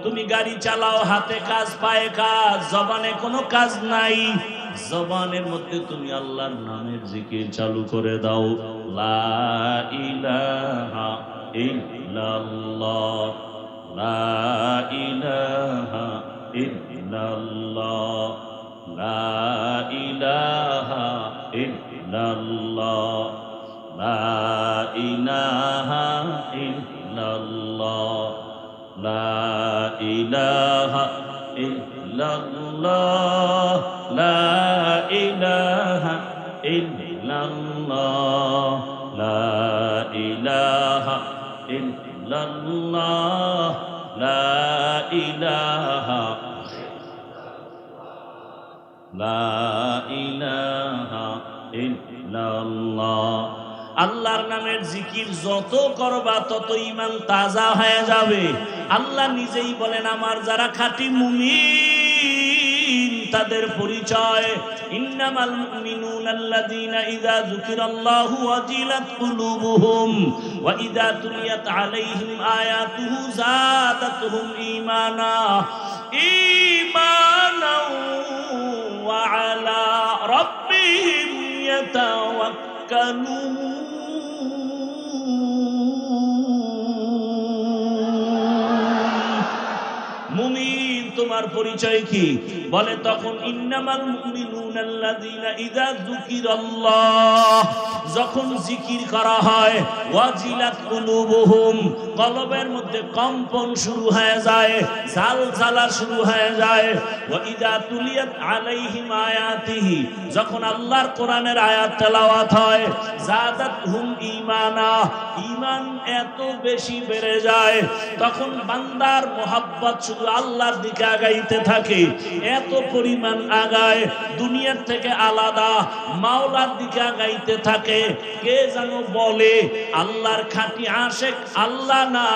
তুমি গাড়ি চালাও, হাতে কাজ পায়ে কাজ, জবানে কোনো কাজ নাই, জবানের মধ্যে তুমি আল্লাহর নামের জিকির চালু করে দাও। লা ইলাহা ইল্লাল্লাহ, লা ইলাহা ইল্লাল্লাহ, লা ইলাহা ইল্লাল্লাহ, লা ইলাহা ইল্লাল্লাহ, লা ইলাহা ইল্লাল্লাহ, লা ইলাহা ইল্লাল্লাহ, লা ইলাহা ইল্লাল্লাহ, লা ইলাহা, লা ইলাহা ইল্লাল্লাহ। আল্লাহর নামের জিকির যত করবা তত ঈমান তাজা হয়ে যাবে। আল্লাহ নিজেই বলেন, আমার যারা খাঁটি মুমিন তাদের পরিচয়, ইন্নামাল মুমিনুনা আল্লাযীনা ইযা যুকিরাল্লাহু ওয়াজিলাত কুলুবুহুম ওয়া ইযা তুলিয়াত আলাইহিম আয়াতুহু যাদাতুহুম ঈমানা ঈমানাও ওয়া আলা রাব্বিহিম ইয়াতাওয়াক্কালুন। মুমিন তোমার পরিচয় কি? বলে তখন ইন্নামাল মুমিনুনা আল্লাযীনা ইযা যুকিরাল্লাহ, যখন জিকির করা হয়, ওয়াজিলাত কুলুবুহুম, কলবের মধ্যে কম্পন শুরু হয়ে যায়, জালজালা শুরু হয়ে যায়। ওয়া ইযা তুলিয়াত আলাইহিম আয়াতিহি, যখন আল্লাহর কোরআনের আয়াত তেলাওয়াত হয়, যাদাতহুম ঈমানা, ঈমান এত বেশি বেড়ে যায়, তখন বান্দার মোহাব্বত শুধু আল্লাহর দিকে আগাইতে থাকে, এত পরিমাণ আগায়, দুনিয়ার থেকে আলাদা মাওলার দিকে আগাইতে থাকে। কে যেন বলে, আল্লাহর খাঁটি আশিক আল্লাহ না,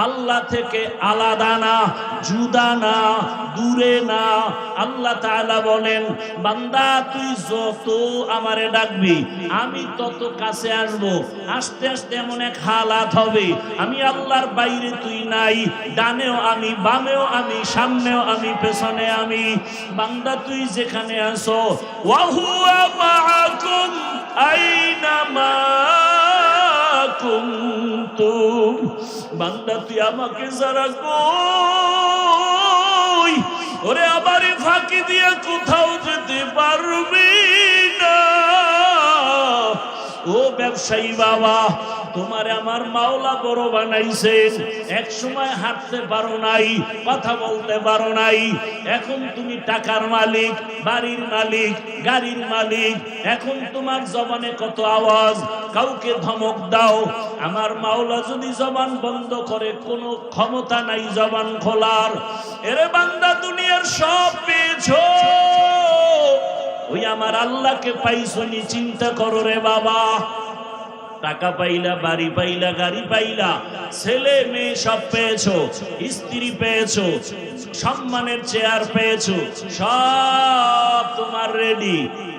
আল্লাহ থেকে আলাদা না, জুদা না, দূরে না। আল্লাহ তাআলা বলেন, বান্দা তুই যত আমারে ডাকবি আমি তত কাছে আসব। আস্তে আস্তে এমন এক হালাত হবে, আমি আল্লাহর বাইরে তুই নাই, ডানেও আমি, বামেও আমি, সামনেও আমি, পেছনে আমি। বান্দা তুই যেখানে আসো, ওয়া হুয়া মাআকুম আইনামা কুনতুম, বান্দা তুই আমাকে যারা কই, ওরে আমারে ফাঁকি দিয়ে কোথাও যেতে পারবি না। ও ব্যবসায়ী বাবা, তোমারে আমার মাওলা বড় বানাইছেন। এক সময় হাঁটতে পারো নাই, কথা বলতে পারো নাই, এখন তুমি টাকার মালিক, বাড়ির মালিক, গাড়ির মালিক, এখন তোমার জবানে কত আওয়াজ, কাউকে ধমক দাও। আমার মাওলা যদি জবান বন্ধ করে, কোনো ক্ষমতা নাই জবান খোলার। এরে বান্দা, দুনিয়ার সব পেয়েছো, ওই আমার আল্লাহকে পাইছো নি? চিন্তা করো রে বাবা। টাকা পাইলা, বাড়ি পাইলা, গাড়ি পাইলা, ছেলে মেয়ে সব পেয়েছো, স্ত্রী পেয়েছো, সম্মানের চেয়ার পেয়েছো, সব তোমার রেডি।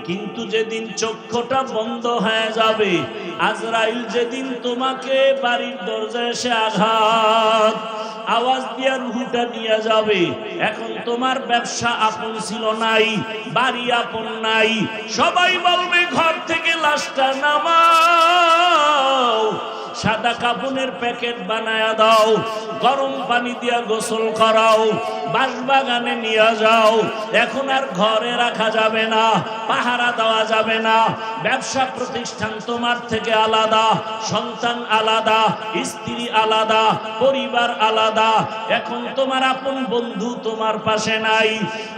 কিন্তু যেদিন চক্ষুটা বন্ধ হয়ে যাবে, আজরাইল যেদিন তোমাকে বাড়ির দরজায় এসে আঘাত আওয়াজ দিয়া রুহুটা নিয়ে যাবে, এখন তোমার ব্যবসা আপন ছিল নাই, বাড়ি আপন নাই, সবাই বলবে ঘর থেকে লাশটা নামাও। সাদা কাপড়ের প্যাকেট বানায়া দাও, গরম পানি দিয়া গোসল করাও, বাঁশবাগানে নিয়ে যাও। এখন আর ঘরে রাখা যাবে না, পাহারা দেওয়া যাবে না। ব্যবসা প্রতিষ্ঠান তোমার থেকে আলাদা, সন্তান আলাদা, স্ত্রী আলাদা, পরিবার আলাদা। এখন তোমার আপন বন্ধু তোমার পাশে নাই।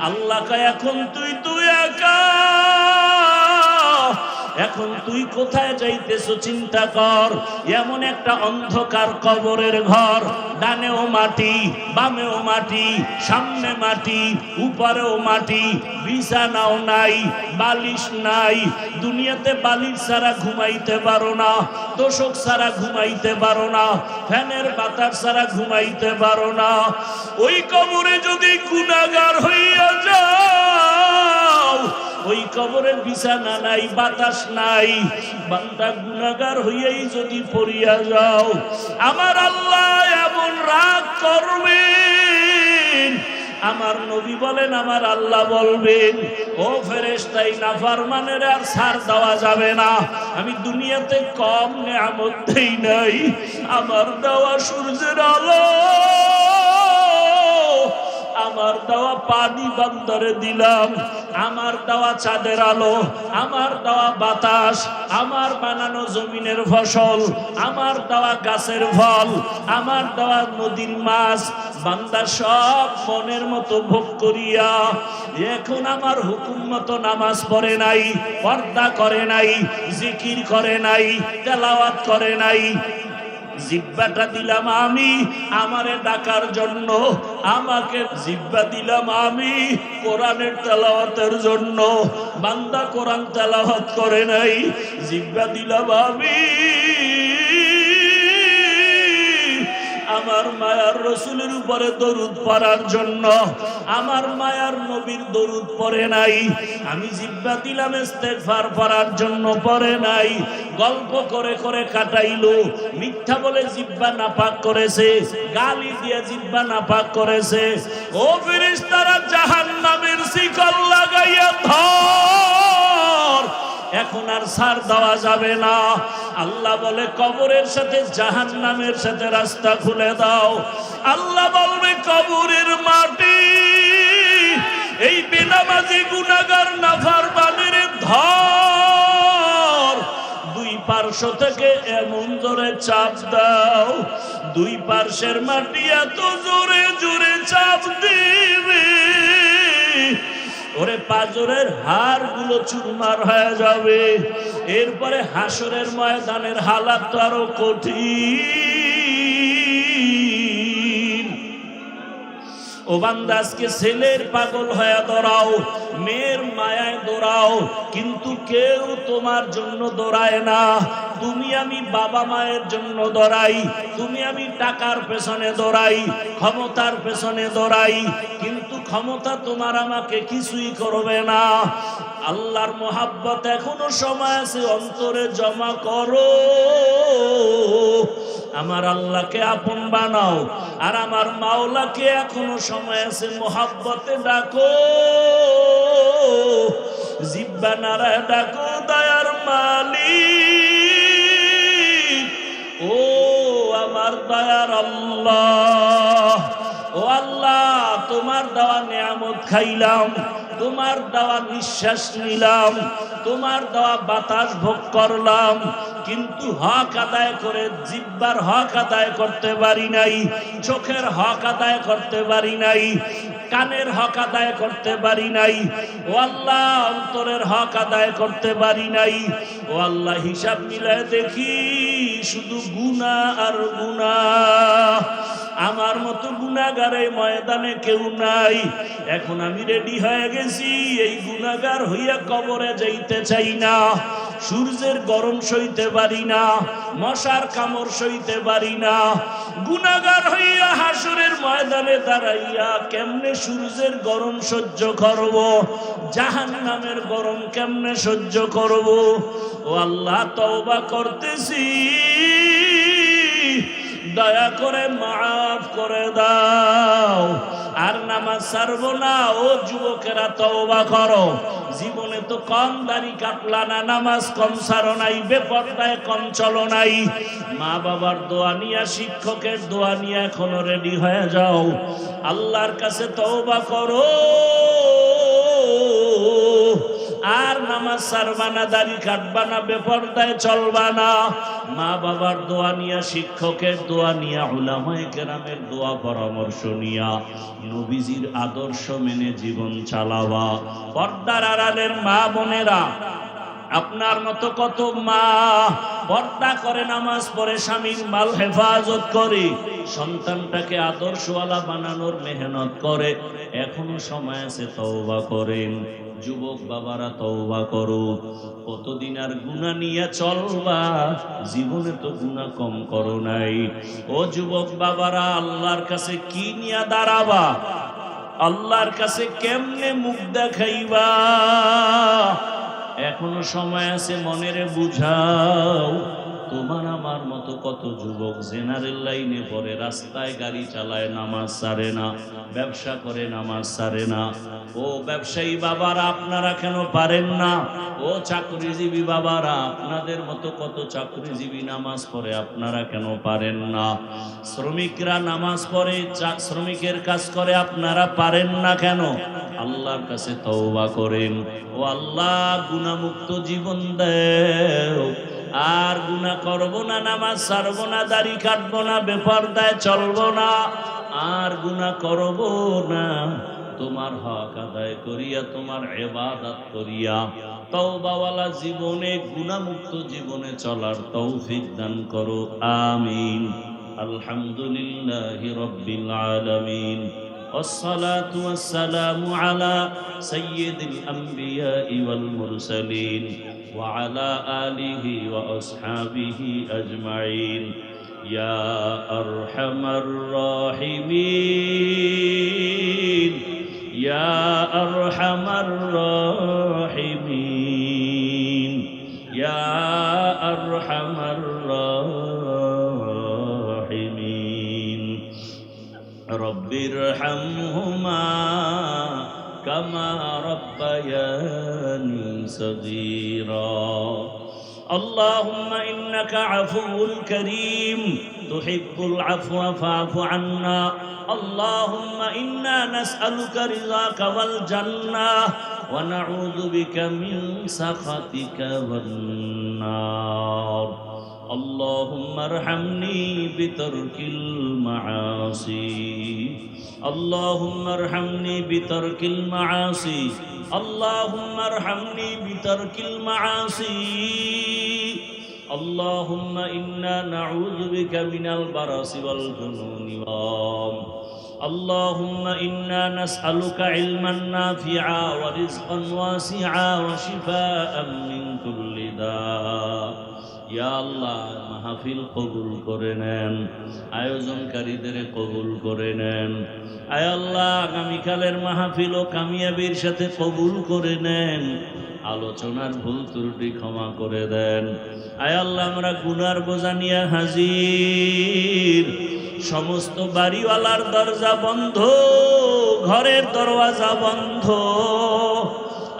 আল্লাহ কয় এখন তুই একা। এখন তুই কোথায় যাইতেছ চিন্তা কর। এমন একটা অন্ধকার কবরের ঘর, ডানেও মাটি, বামেও মাটি, সামনে মাটি, উপরেও মাটি, বিছানাও নাই, বালিশ নাই। দুনিয়াতে বালিশ ছাড়া ঘুমাইতে পারো না, তোষক ছাড়া ঘুমাইতে পারো না, ফ্যানের বাতাস ছাড়া ঘুমাইতে পারো না। ওই কবরে যদি গুনাহগার হইয়া যাও, ওই কবরের বিছানা নাই, বাতাস নাই, বান্দা গুনাহগার হইয়াই যদি পড়িয়া যাও, আমার আল্লাহ এমন রাগ করবেন। আমার নবী বলেন, আমার আল্লাহ বলবেন, ও ফেরেশতাই নাফরমানের আর ছাড় দেওয়া যাবে না। আমি দুনিয়াতে কম নেয়ামত দেই নাই। আমার দেওয়া সূর্যের আলো, আমার দেওয়া পানি বান্দারে দিলাম, আমার দেওয়া চাঁদের আলো, আমার দেওয়া বাতাস, আমার বানানো জমিনের ফসল, আমার দেওয়া গাছের ফল, আমার দেওয়া নদীর মাছ, বান্দা সব মনের মতো ভোগ করিয়া এখন আমার হুকুম মতো নামাজ পড়ে নাই, পর্দা করে নাই, জিকির করে নাই, তেলাওয়াত করে নাই। জিহ্বাটা দিলাম আমি আমারে ডাকার জন্য, আমাকে জিহ্বা দিলাম আমি কোরআনের তেলাওয়াতের জন্য। বান্দা কোরআন তেলাওয়াত করে নাই, জিহ্বা দিলাম আমি আমার মায়ার রসুলের উপরে দরুদ পড়ার জন্য। আমার মায়ার নবীর দরুদ পড়ে নাই। আমি জিহ্বা দিলাম ইস্তেগফার পড়ার জন্য, পড়ে নাই। গল্প করে করে কাটাইলো, মিথ্যা বলে জিহ্বা নাপাক করেছে, গালি দিয়ে জিহ্বা নাপাক করেছে। ও ফেরেশতারা জাহান্নামের শিকল লাগাইয়া ধর, এখন আর ছাড় দেওয়া যাবে না। আল্লাহ বলে কবরের সাথে জাহান্নামের সাথে রাস্তা খুলে দাও। আল্লাহ বলবে কবরের মাটি এই বেনামাজি গুনাহগার নাফরমানের ধর, দুই পার্শ্ব থেকে এমন জোরে চাপ দাও, দুই পার্শ্বের মাটি এত জোরে জোরে চাপ দিবে, ওরে পাজরের হাড় গুলো চুরমার হয়ে যাবে। এরপরে হাসরের ময়দানের হালাত তো আরো কঠিন। ও বান্দা, আজকে ছেলের পাগল হয়ে দৌড়াও, মেয়ের মায়ায় দৌড়াও, কিন্তু কেউ তোমার জন্য দৌড়ায় না। তুমি আমি বাবা মায়ের জন্য দৌড়াই, তুমি আমি টাকার পেছনে দৌড়াই, ক্ষমতার পেছনে দৌড়াই, কিন্তু ক্ষমতা তোমার আমাকে কিছুই করবে না। আল্লাহর মোহাব্বত এখনো সময় আছে, অন্তরে জমা করো। আমার আল্লাহকে আপন বানাও, আর আমার মাওলাকে এখনো সময় আছে, মোহাব্বতে ডাকো, জিহ্বা নাড়ায় ডাকো, দয়ার মালিক, ও আমার দয়ার আল্লাহ। ও আল্লাহ, তোমার দেওয়া নিয়ামত খাইলাম, তোমার দেওয়া নিঃশ্বাস নিলাম, তোমার দেওয়া বাতাস ভোগ করলাম, কিন্তু হক আদায় করে জিহ্বার হক আদায় করতে পারি নাই, চোখের হক আদায় করতে পারি নাই, কানের হক আদায় করতে পারি নাই। ও আল্লাহ, অন্তরের হক আদায় করতে পারি নাই। ও আল্লাহ, হিসাব মিলায় দেখি শুধু গুনাহ আর গুনাহ। আমার মতো গুনাহগার এই ময়দানে কেউ নাই। এখন আমি রেডি হয়ে গেছি, এই গুনাহগার হইয়া কবরে যাইতে চাই না। সূর্যের গরম সইতে পারি না, মশার কামড় সইতে পারি না। গুনাহগার হইয়া হাসরের ময়দানে দাঁড়াইয়া কেমনে সূর্যের গরম সহ্য করব, জাহান্নামের গরম কেমনে সহ্য করব। ও আল্লাহ, তওবা করতেছি, দয়া করে মাফ করে দাও। আর নামাজ ছাড়বো না। ও যুবকেরা তওবা করো, জীবনে তো কম দাড়ি কাটলা না, নামাজ কম ছাড়ো নাই, বেপরদায় কম চলো নাই। মা বাবার দোয়া নিয়া, শিক্ষকের দোয়া নিয়ে এখনো রেডি হয়ে যাও, আল্লাহর কাছে তওবা করো। আর নামাজ ছাড়বা না, দাড়ি কাটবা না, বেপরদায় চলবা না। মা বাবার দোয়া নিয়া, শিক্ষকের দোয়া নিয়া, উলামায়ে কেরামের দোয়া পরামর্শ নিয়া, নবীজির আদর্শ মেনে জীবন চালাবা। পর্দার আড়ালের মা বোনেরা, আপনার মতো কত মা পর্দা করে, নামাজ পড়ে, স্বামীর মাল হেফাজত করে, সন্তানটাকে আদর্শওয়ালা বানানোর মেহনত করে। এখনো সময় আছে, তওবা করেন। যুবক বাবারা তওবা করো। কতদিন আর গুনাহ নিয়ে চলবা? জীবনে তো গুনাহ কম করো নাই। ও যুবক বাবারা, আল্লাহর কাছে কি নিয়ে দাঁড়াবা? আল্লাহর কাছে কেমনে মুখ দেখাইবা? এখনো সময় আছে, মনেরে বুঝাও। তোমার আমার মতো কত যুবক জেনারেল লাইনে পড়ে, রাস্তায় গাড়ি চালায়, নামাজ ছাড়ে না, ব্যবসা করে, নামাজ ছাড়ে না। ও ব্যবসায়ী বাবারা, আপনারা কেন পারেন না? ও চাকরিজীবী বাবারা, আপনাদের মতো কত চাকরিজীবী নামাজ পড়ে, আপনারা কেন পারেন না? শ্রমিকরা নামাজ পড়ে, শ্রমিকের কাজ করে, আপনারা পারেন না কেন? আল্লাহর কাছে তওবা করেন। ও আল্লাহ, গুনাহমুক্ত জীবন দাও। আর গুনাহ করব না, নামাজ ছাড়বো না, দাড়ি কাটবো না, বেপরদায় চলবো না, আর গুনাহ করব না। তোমার হক আদায় করিয়া, তোমার ইবাদত করিয়া, তওবাওয়ালা জীবনে, গুনাহমুক্ত জীবনে চলার তৌফিক দান করো। আমিন। আলহামদুলিল্লাহি রাব্বিল আলামিন। والصلاة والسلام على سيد الأنبياء والمرسلين وعلى آله وأصحابه أجمعين يا أرحم الراحمين يا أرحم الراحمين يا أرحم الراحمين رب ارحمهما كما ربياني صغيرا اللهم إنك عفو كريم تحب العفو فاعف عنا اللهم إنا نسألك رضاك والجنة ونعوذ بك من سخطك والنار اللهم ارحمني بترك المعاصي اللهم ارحمني بترك المعاصي اللهم ارحمني بترك المعاصي اللهم إنا نعوذ بك من البرص والجنون اللهم إنا نسألك علما نافعا ورزقا واسعا وشفاء من كل داء ইয়া আল্লাহ মাহফিল কবুল করে নেন আয়োজনকারীদের কবুল করে নেন আয় আল্লাহ আগামীকালের মাহফিলও কামিয়াবির সাথে কবুল করে নেন আলোচনার ভুল ত্রুটি ক্ষমা করে দেন আয় আল্লাহ আমরা গুনার বোঝা নিয়ে হাজির সমস্ত বাড়িওয়ালার দরজা বন্ধ ঘরের দরওয়াজা বন্ধ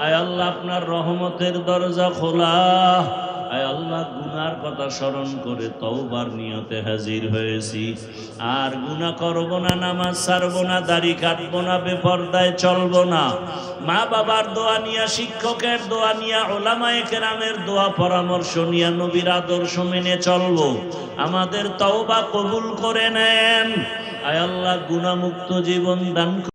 আয় আল্লাহ আপনার রহমতের দরজা খোলা আয় আল্লাহ গুনার কথা স্মরণ করে তওবার নিয়তে হাজির হয়েছি আর গুনাহ করব না নামাজ ছাড়ব না দাড়ি কাটব না বেপরদায় চলব না মা বাবার দোয়া নিয়া শিক্ষকের দোয়া নিয়া উলামায়ে কেরামের দোয়া পরামর্শ নিয়া নবীর আদর্শ মেনে চলব আমাদের তওবা কবুল করে নেন আয় আল্লাহ গুনাহমুক্ত জীবন দান